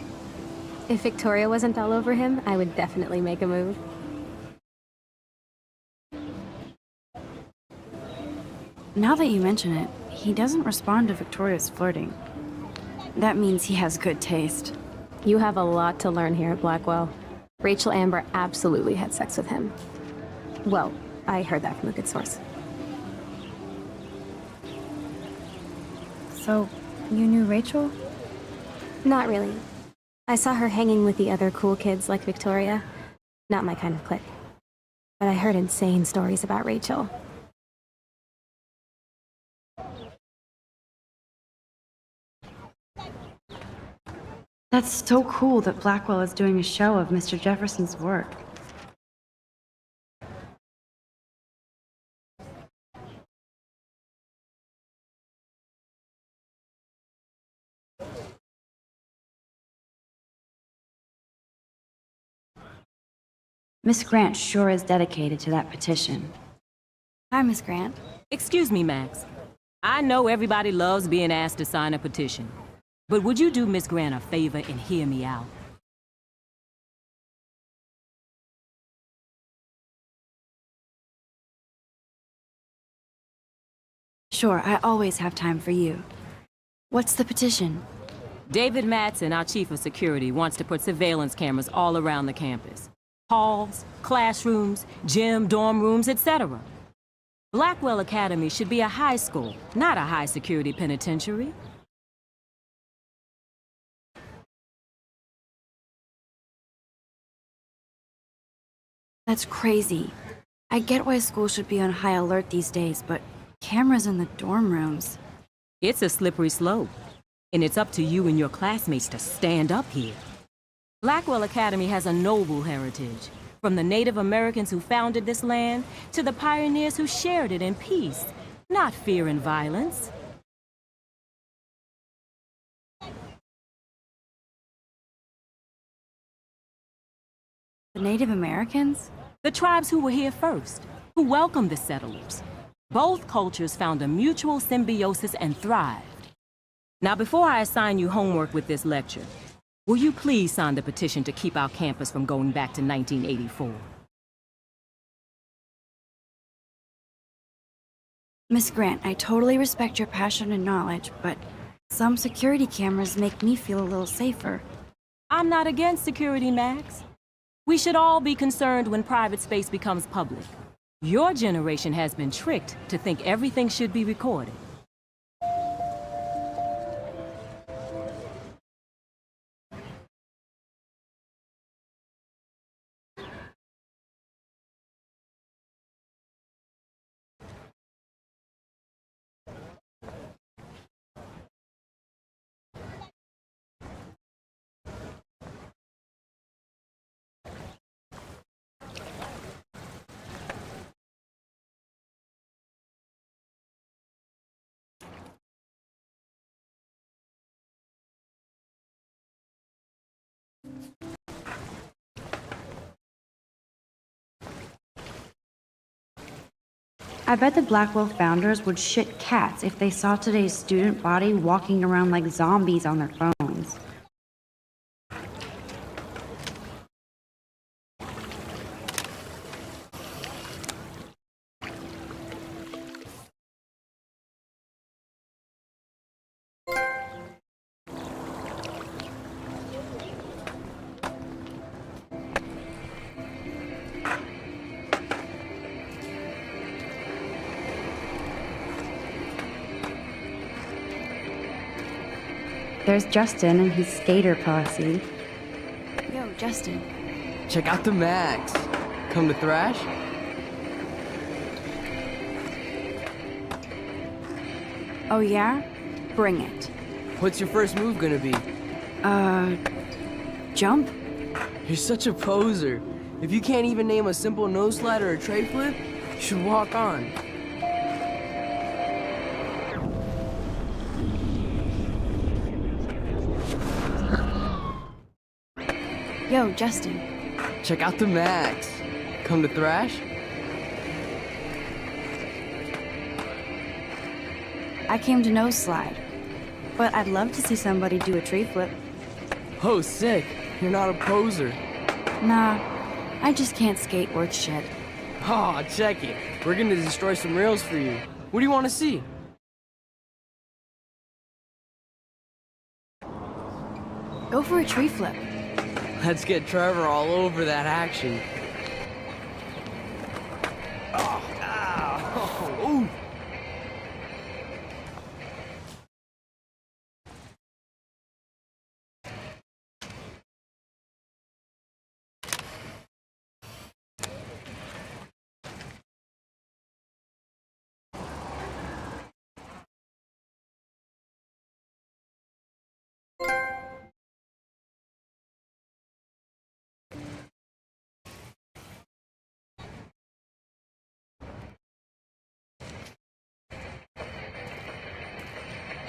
If Victoria wasn't all over him, I would definitely make a move. Now that you mention it, he doesn't respond to Victoria's flirting. That means he has good taste. You have a lot to learn here at Blackwell. Rachel Amber absolutely had sex with him. Well, I heard that from a good source. So, you knew Rachel? Not really. I saw her hanging with the other cool kids like Victoria. Not my kind of clique. But I heard insane stories about Rachel. That's so cool that Blackwell is doing a show of Mr. Jefferson's work. Miss Grant sure is dedicated to that petition. Hi, Miss Grant. Excuse me, Max. I know everybody loves being asked to sign a petition. But would you do Miss Grant a favor and hear me out? Sure, I always have time for you. What's the petition? David Matson, our chief of security, wants to put surveillance cameras all around the campus. Halls, classrooms, gym, dorm rooms, etc. Blackwell Academy should be a high school, not a high-security penitentiary. That's crazy. I get why school should be on high alert these days, but cameras in the dorm rooms. It's a slippery slope, and it's up to you and your classmates to stand up here. Blackwell Academy has a noble heritage, from the Native Americans who founded this land to the pioneers who shared it in peace, not fear and violence. The Native Americans? The tribes who were here first, who welcomed the settlers. Both cultures found a mutual symbiosis and thrived. Now, before I assign you homework with this lecture, will you please sign the petition to keep our campus from going back to 1984? Miss Grant, I totally respect your passion and knowledge, but some security cameras make me feel a little safer. I'm not against security, Max. We should all be concerned when private space becomes public. Your generation has been tricked to think everything should be recorded. I bet the Blackwell founders would shit cats if they saw today's student body walking around like zombies on their phones. There's Justin and his skater posse. Yo, Justin. Check out the Max. Come to thrash? Oh yeah? Bring it. What's your first move gonna be? Jump? You're such a poser. If you can't even name a simple nose slide or a tray flip, you should walk on. Yo, Justin. Check out the Max. Come to thrash? I came to nose slide, but I'd love to see somebody do a tree flip. Oh, sick. You're not a poser. Nah, I just can't skate worth shit. Aw, check it. We're gonna destroy some rails for you. What do you want to see? Go for a tree flip. Let's get Trevor all over that action. Ooh.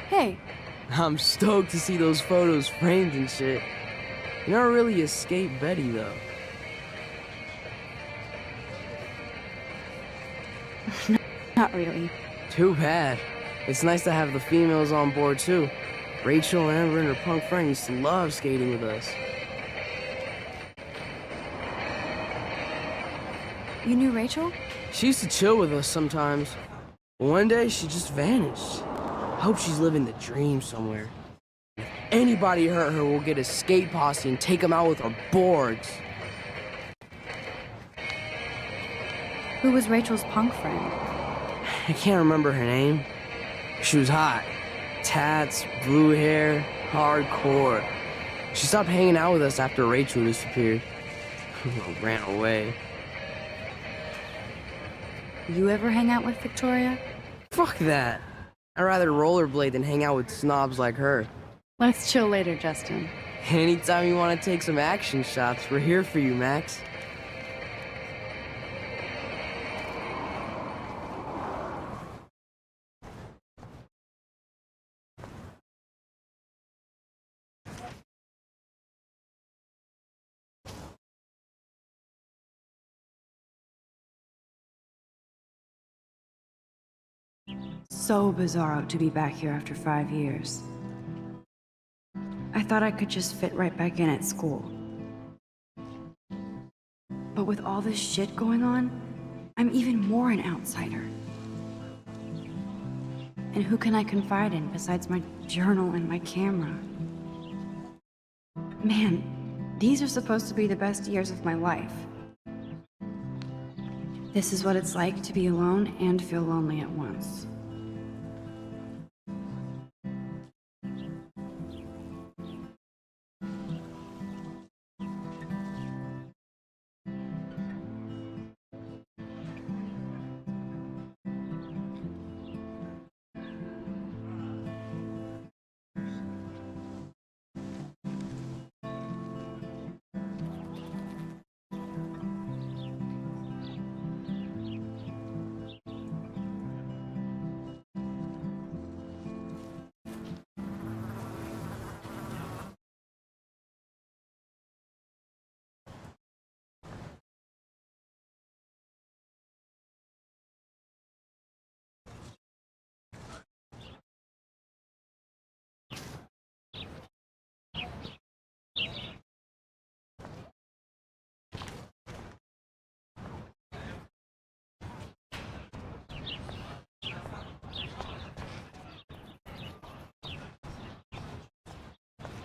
Hey. I'm stoked to see those photos framed and shit. You never really escaped Betty, though. Not really. Too bad. It's nice to have the females on board, too. Rachel, Amber, and her punk friend used to love skating with us. You knew Rachel? She used to chill with us sometimes. But one day, she just vanished. I hope she's living the dream somewhere. If anybody hurt her, we'll get a skate posse and take them out with our boards. Who was Rachel's punk friend? I can't remember her name. She was hot. Tats, blue hair, hardcore. She stopped hanging out with us after Rachel disappeared. Ran away. You ever hang out with Victoria? Fuck that. I'd rather rollerblade than hang out with snobs like her. Let's chill later, Justin. Anytime you want to take some action shots, we're here for you, Max. So bizarro to be back here after 5 years. I thought I could just fit right back in at school. But with all this shit going on, I'm even more an outsider. And who can I confide in besides my journal and my camera? Man, these are supposed to be the best years of my life. This is what it's like to be alone and feel lonely at once.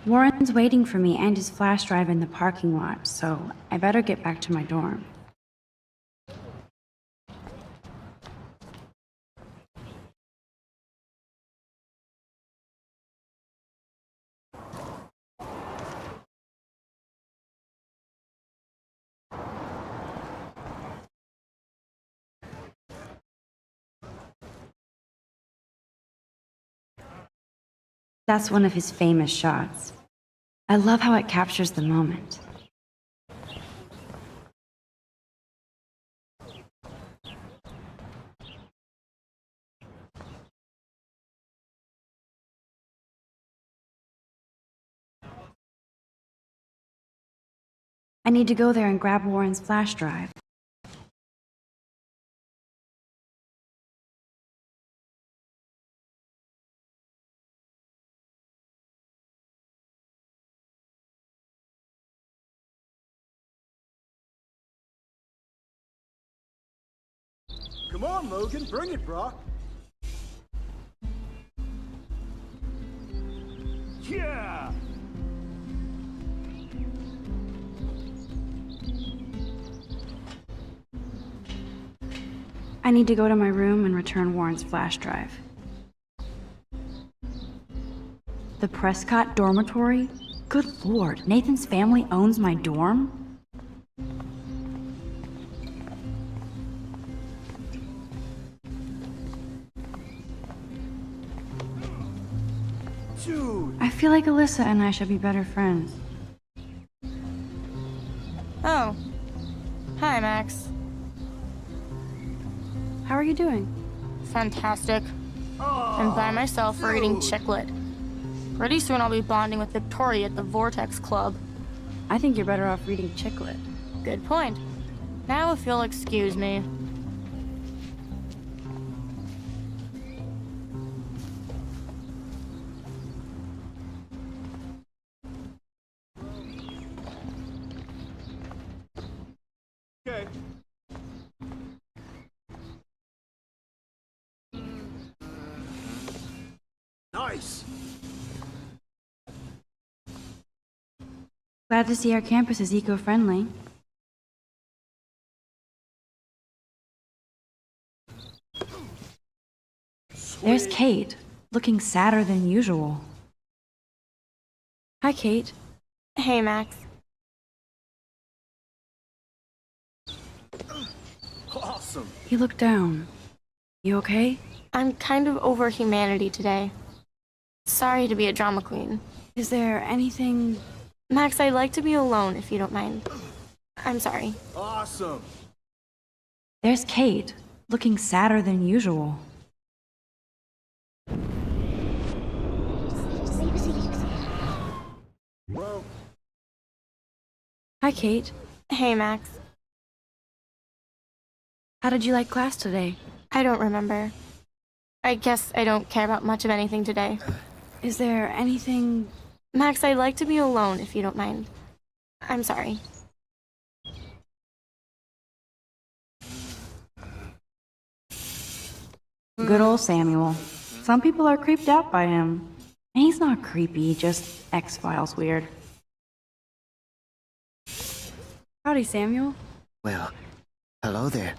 Warren's waiting for me and his flash drive in the parking lot, so I better get back to my dorm. That's one of his famous shots. I love how it captures the moment. I need to go there and grab Warren's flash drive. Come on, Logan, bring it, Brock. Yeah! I need to go to my room and return Warren's flash drive. The Prescott dormitory? Good lord, Nathan's family owns my dorm? Dude! I feel like Alyssa and I should be better friends. Oh. Hi, Max. How are you doing? Fantastic. I'm by myself reading Chicklet. Pretty soon I'll be bonding with Victoria at the Vortex Club. I think you're better off reading Chicklet. Good point. Now if you'll excuse me. Okay. Nice! Glad to see our campus is eco-friendly. There's Kate, looking sadder than usual. Hi, Kate. Hey, Max. Awesome. Awesome. You look down. You okay? I'm kind of over humanity today. Sorry to be a drama queen. Is there anything... Max, I'd like to be alone if you don't mind. I'm sorry. Awesome. There's Kate, looking sadder than usual. Well, Hi, Kate. Hey, Max. How did you like class today? I don't remember. I guess I don't care about much of anything today. Is there anything... Max, I'd like to be alone if you don't mind. I'm sorry. Good old Samuel. Some people are creeped out by him. And he's not creepy, just X-Files weird. Howdy, Samuel. Well, hello there.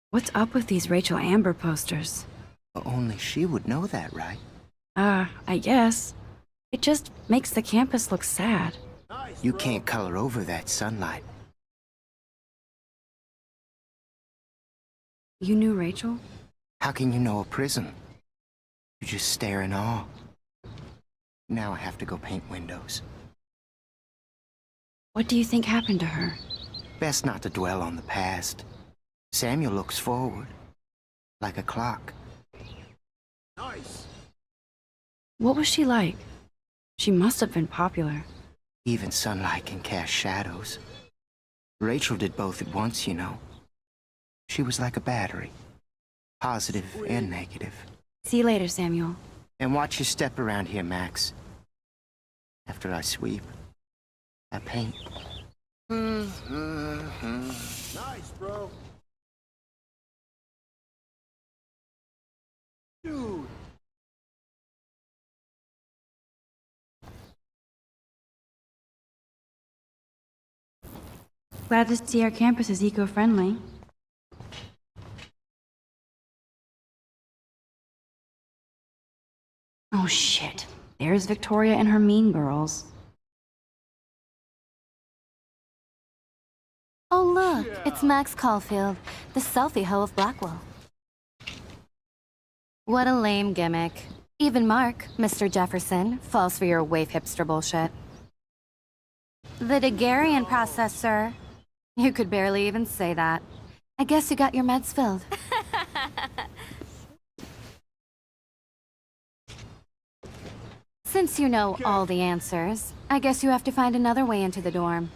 What's up with these Rachel Amber posters? Only she would know that, right? I guess. It just makes the campus look sad. You can't color over that sunlight. You knew Rachel? How can you know a prison? You just stare in awe. Now I have to go paint windows. What do you think happened to her? Best not to dwell on the past. Samuel looks forward, like a clock. nice. What was she like? She must have been popular. Even sunlight can cast shadows. Rachel did both at once, you know. She was like a battery, positive and negative. See you later, Samuel. And watch your step around here, Max. After I sweep, I paint. Nice, bro. Dude. Glad to see our campus is eco-friendly. Oh shit. There's Victoria and her mean girls. Oh, look, it's Max Caulfield, the selfie hoe of Blackwell. What a lame gimmick. Even Mark, Mr. Jefferson, falls for your wave hipster bullshit. The Daguerrean process, sir. You could barely even say that. I guess you got your meds filled. Since you know all the answers, I guess you have to find another way into the dorm.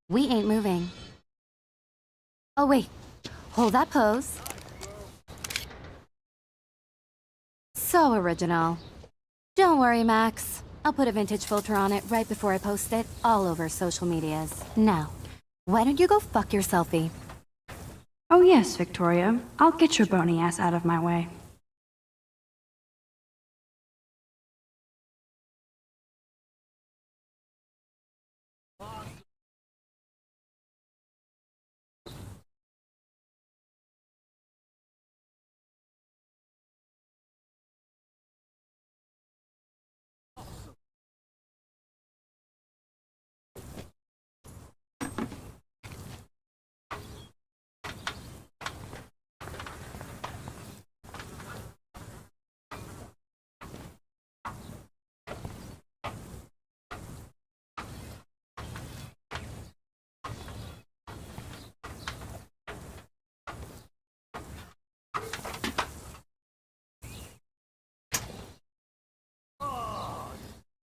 We ain't moving. Oh, wait. Hold that pose. So original. Don't worry, Max. I'll put a vintage filter on it right before I post it all over social medias. Now, why don't you go fuck your selfie? Oh yes, Victoria. I'll get your bony ass out of my way.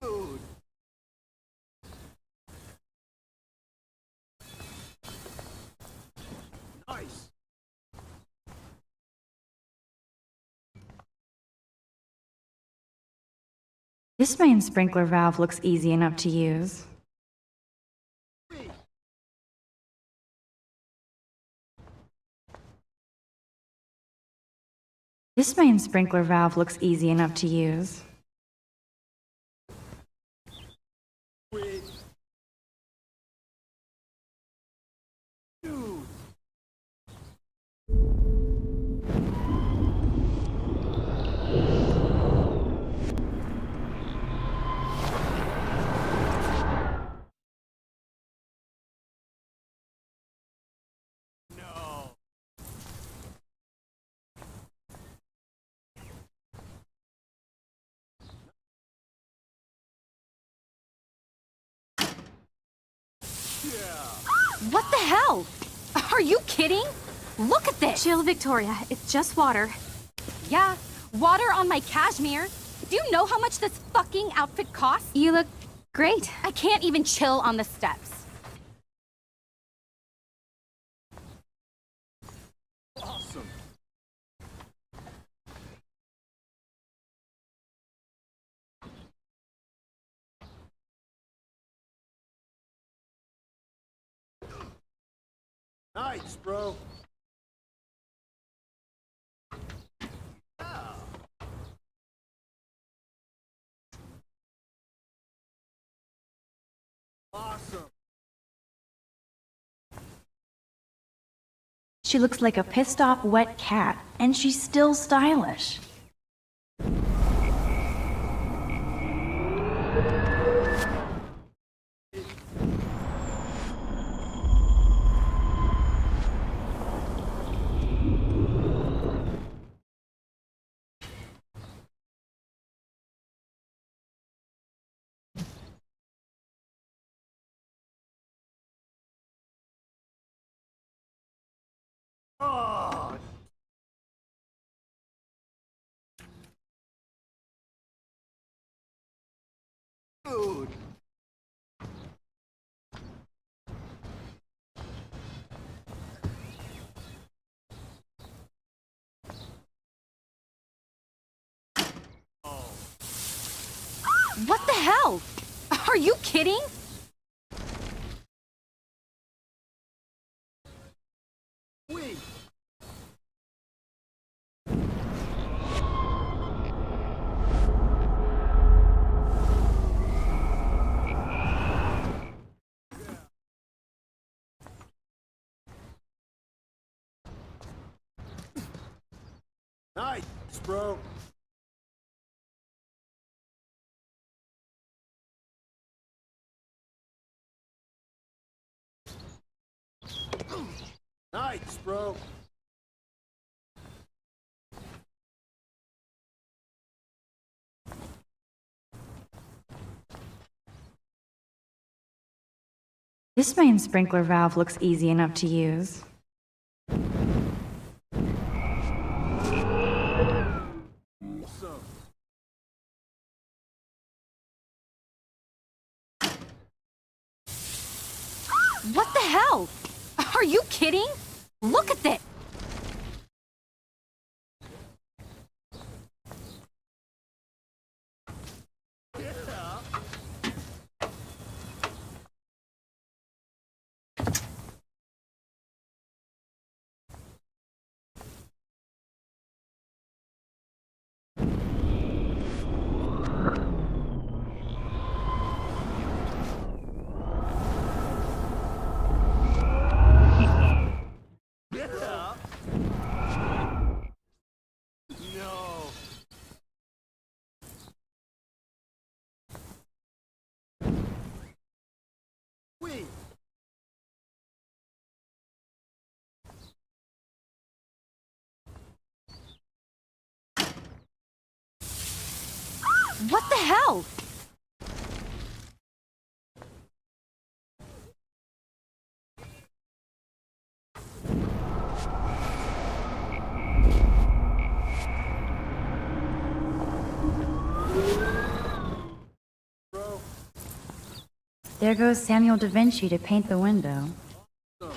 Dude. Nice. This main sprinkler valve looks easy enough to use. This main sprinkler valve looks easy enough to use. What the hell? Are you kidding? Look at this! Chill, Victoria. It's just water. Yeah, water on my cashmere. Do you know how much this fucking outfit costs? You look great. I can't even chill on the steps. Awesome. Nice, bro. Awesome. She looks like a pissed off wet cat, and she's still stylish. Oh, dude. What the hell? Are you kidding? Wait. Nice, bro. Nice, bro. This main sprinkler valve looks easy enough to use. Awesome. What the hell? Are you kidding? Look at this! No. Wait. What the hell? Bro. There goes Samuel da Vinci to paint the window. Awesome.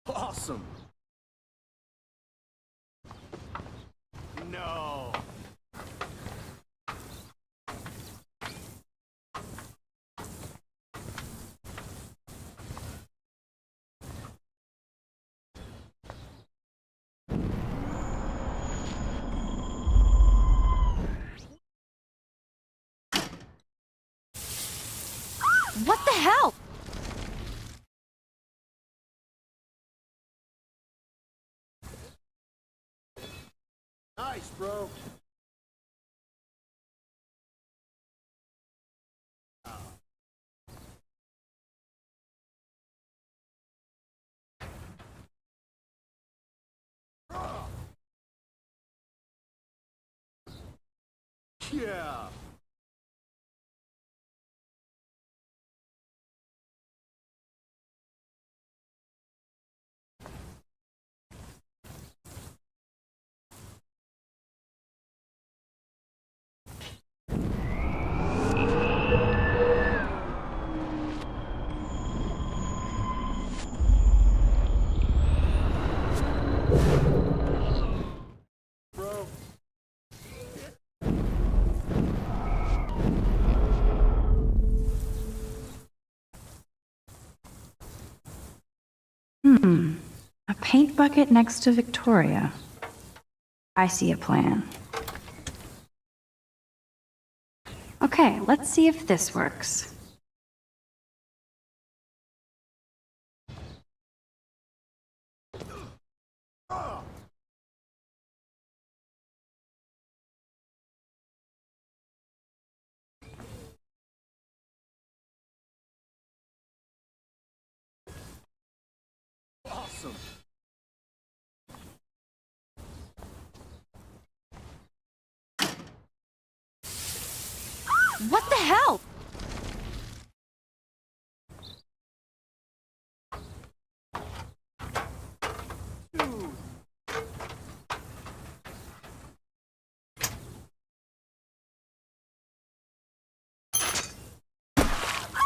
Awesome. No. What the hell? Nice, bro. Yeah. A paint bucket next to Victoria. I see a plan. Okay, let's see if this works. Awesome. What the hell?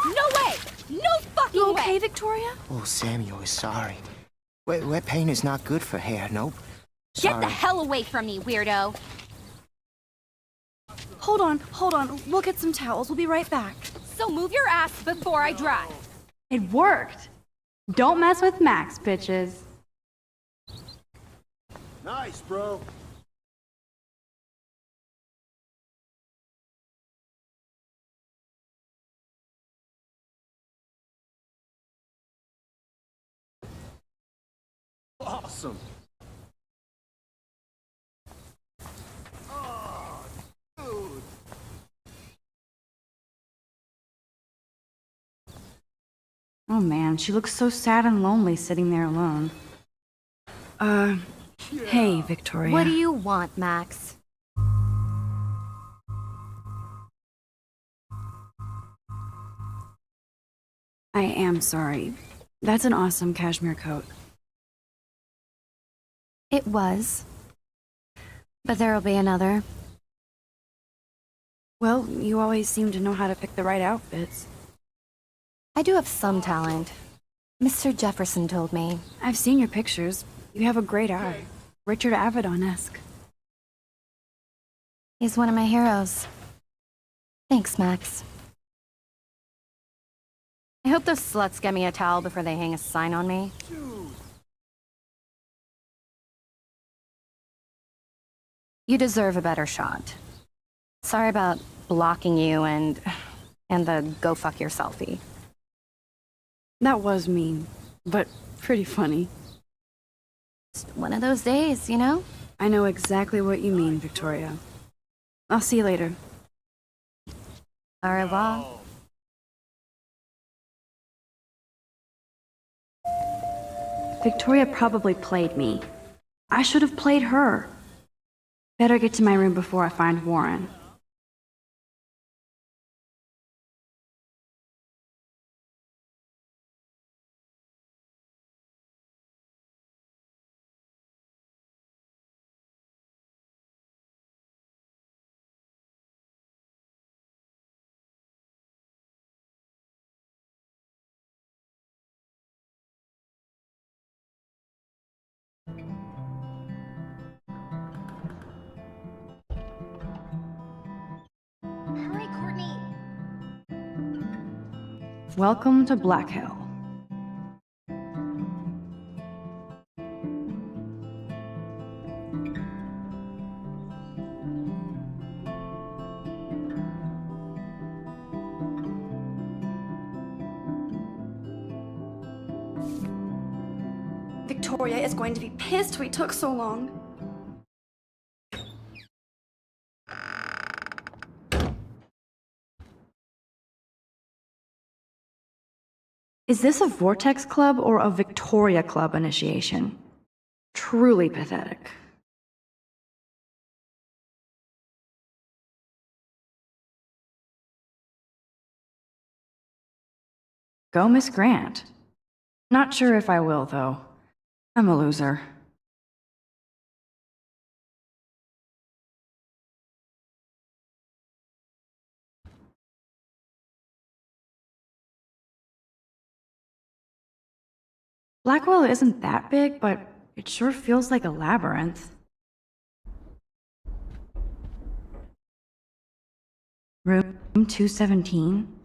No way! No fucking You way! okay, Victoria? Oh, Samuel is sorry. Wet paint is not good for hair, nope. Get Sorry. the hell away from me, weirdo! Hold on. We'll get some towels. We'll be right back. So move your ass before I drive. It worked. Don't mess with Max, bitches. Nice, bro. Awesome. Oh, dude. Oh man, she looks so sad and lonely sitting there alone. Hey, Victoria. What do you want, Max? I am sorry. That's an awesome cashmere coat. It was. But there'll be another. Well, you always seem to know how to pick the right outfits. I do have some talent. Mr. Jefferson told me. I've seen your pictures. You have a great eye. Richard Avedon-esque. He's one of my heroes. Thanks, Max. I hope those sluts get me a towel before they hang a sign on me. You deserve a better shot. Sorry about blocking you and the go fuck your selfie. That was mean, but pretty funny. Just one of those days, you know? I know exactly what you mean, Victoria. I'll see you later. Au revoir. Victoria probably played me. I should have played her. Better get to my room before I find Warren. Hurry, Courtney. Welcome to Black Hill. Victoria is going to be pissed we took so long. Is this a Vortex Club or a Victoria Club initiation? Truly pathetic. Go Miss Grant. Not sure if I will, though. I'm a loser. Blackwell isn't that big, but it sure feels like a labyrinth. Room 217?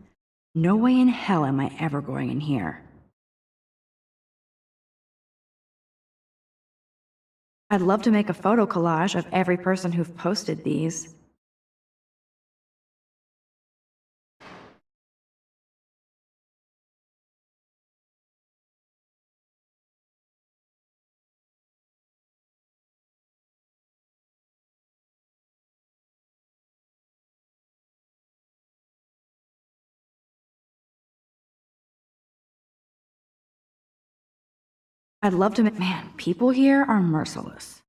No way in hell am I ever going in here. I'd love to make a photo collage of every person who've posted these. I'd love to make— Man, people here are merciless.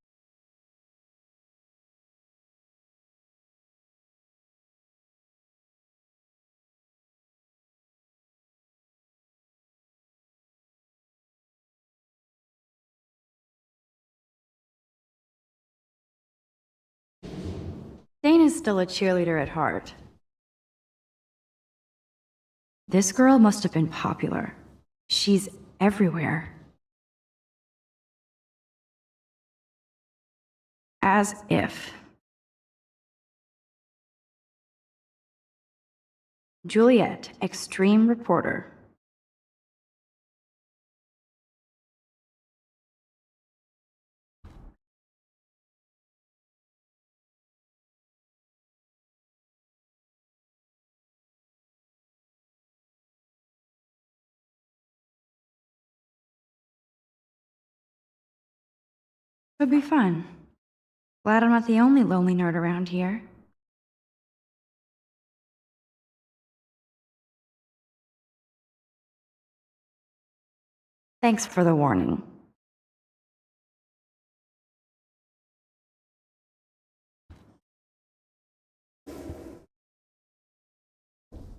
Dana's still a cheerleader at heart. This girl must have been popular. She's everywhere. As if. Juliet, extreme reporter. Would be fun. Glad I'm not the only lonely nerd around here. Thanks for the warning.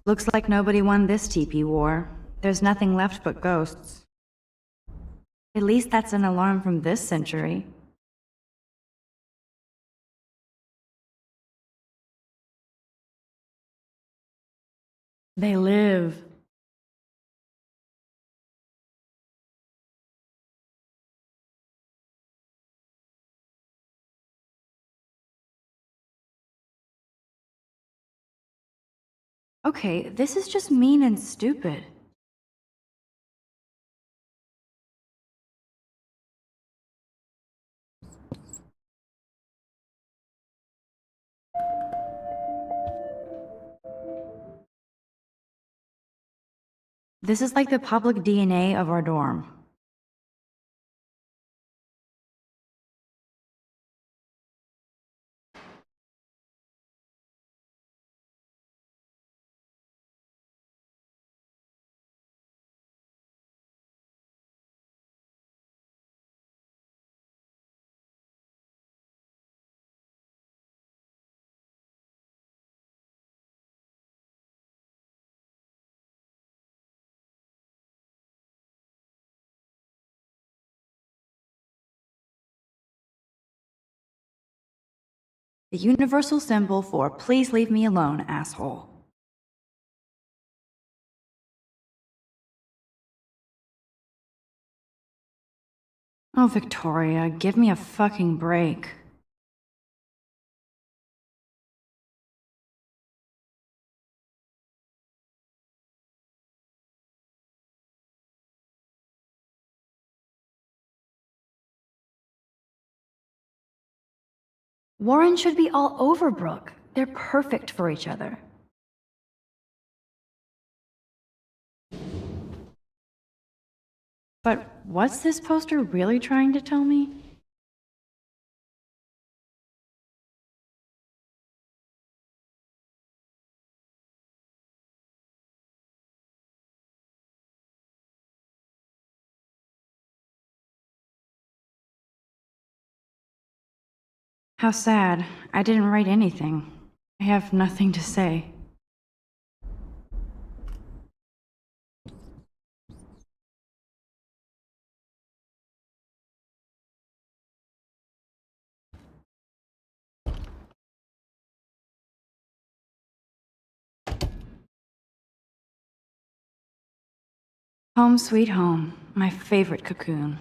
Looks like nobody won this TP war. There's nothing left but ghosts. At least that's an alarm from this century. They live. Okay, this is just mean and stupid. This is like the public DNA of our dorm. The universal symbol for please leave me alone, asshole. Oh, Victoria, give me a fucking break. Warren should be all over Brooke. They're perfect for each other. But what's this poster really trying to tell me? How sad. I didn't write anything. I have nothing to say. Home sweet home, my favorite cocoon.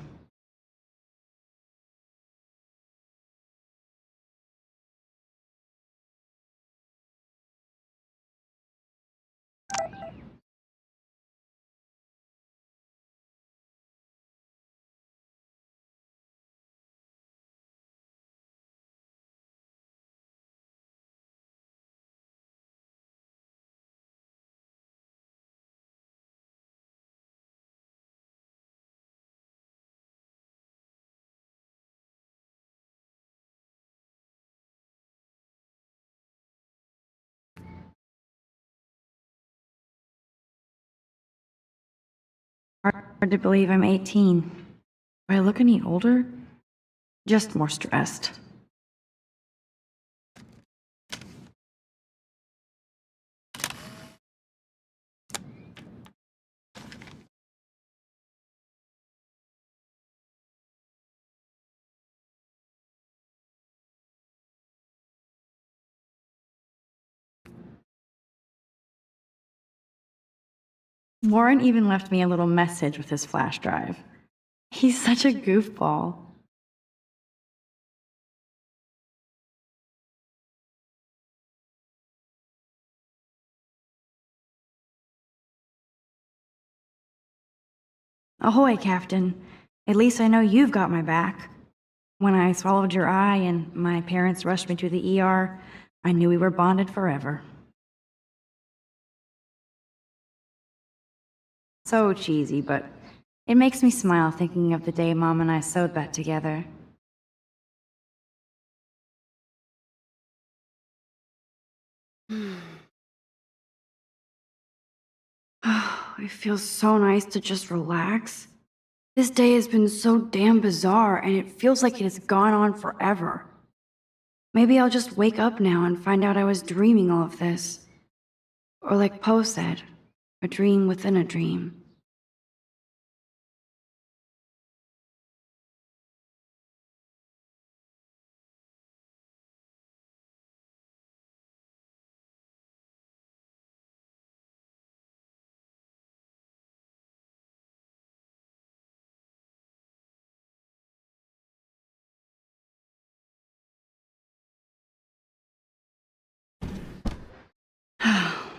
Hard to believe I'm 18. Do I look any older? Just more stressed. Warren even left me a little message with his flash drive. He's such a goofball. Ahoy, Captain. At least I know you've got my back. When I swallowed your eye and my parents rushed me to the ER, I knew we were bonded forever. So cheesy, but it makes me smile thinking of the day Mom and I sewed that together. It feels so nice to just relax. This day has been so damn bizarre, and it feels like it has gone on forever. Maybe I'll just wake up now and find out I was dreaming all of this. Or like Poe said, a dream within a dream.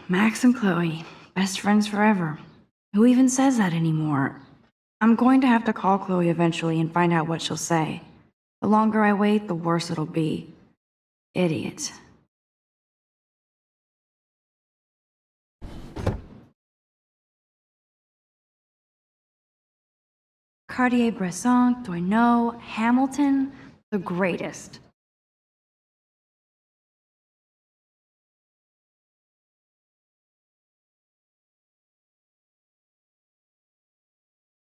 Max and Chloe, best friends forever. Who even says that anymore? I'm going to have to call Chloe eventually and find out what she'll say. The longer I wait, the worse it'll be. Idiot. Cartier-Bresson, do I know? Hamilton? The greatest.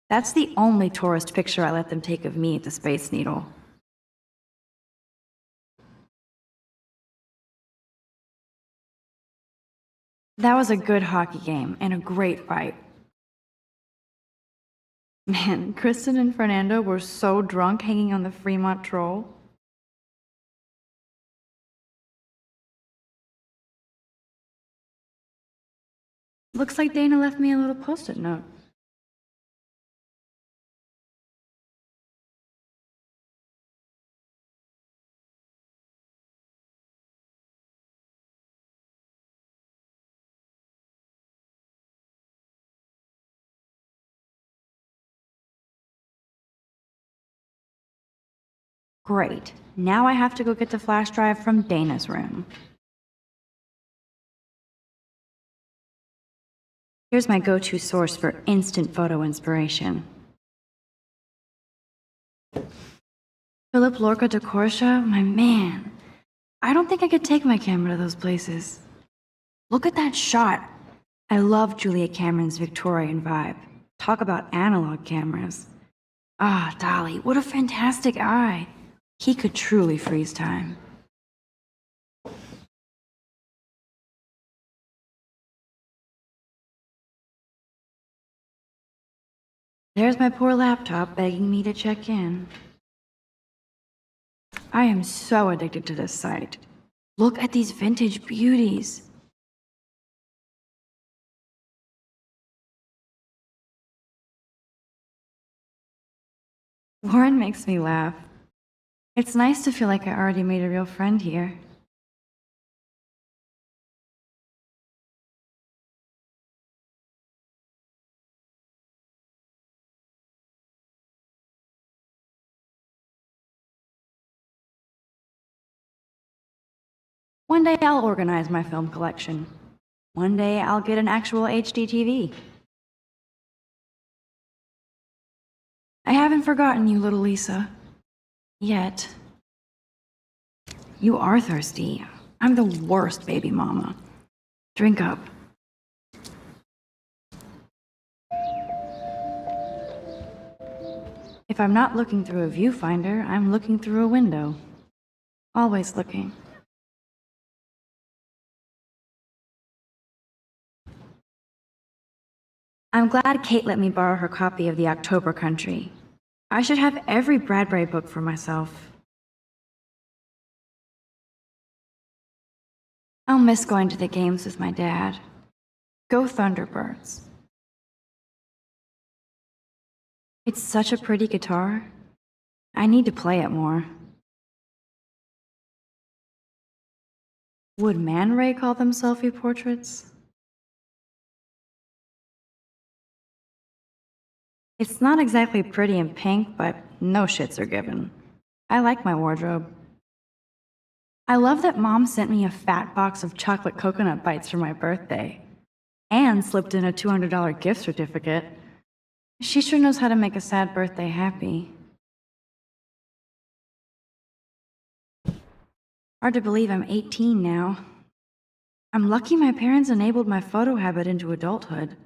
That's the only tourist picture I let them take of me at the Space Needle. That was a good hockey game and a great fight. Man, Kristen and Fernando were so drunk hanging on the Fremont Troll. Looks like Dana left me a little post-it note. Great. Now I have to go get the flash drive from Dana's room. Here's my go-to source for instant photo inspiration. Philip Lorca de Corsia, my man. I don't think I could take my camera to those places. Look at that shot. I love Julia Cameron's Victorian vibe. Talk about analog cameras. Ah, Dolly, what a fantastic eye. He could truly freeze time. There's my poor laptop begging me to check in. I am so addicted to this site. Look at these vintage beauties. Warren makes me laugh. It's nice to feel like I already made a real friend here. One day I'll organize my film collection. One day I'll get an actual HD TV. I haven't forgotten you, little Lisa. Yet. You are thirsty. I'm the worst baby mama. Drink up. If I'm not looking through a viewfinder, I'm looking through a window. Always looking. I'm glad Kate let me borrow her copy of The October Country. I should have every Bradbury book for myself. I'll miss going to the games with my dad. Go Thunderbirds. It's such a pretty guitar. I need to play it more. Would Man Ray call them selfie portraits? It's not exactly pretty and pink, but no shits are given. I like my wardrobe. I love that Mom sent me a fat box of chocolate coconut bites for my birthday, and slipped in a $200 gift certificate. She sure knows how to make a sad birthday happy. Hard to believe I'm 18 now. I'm lucky my parents enabled my photo habit into adulthood.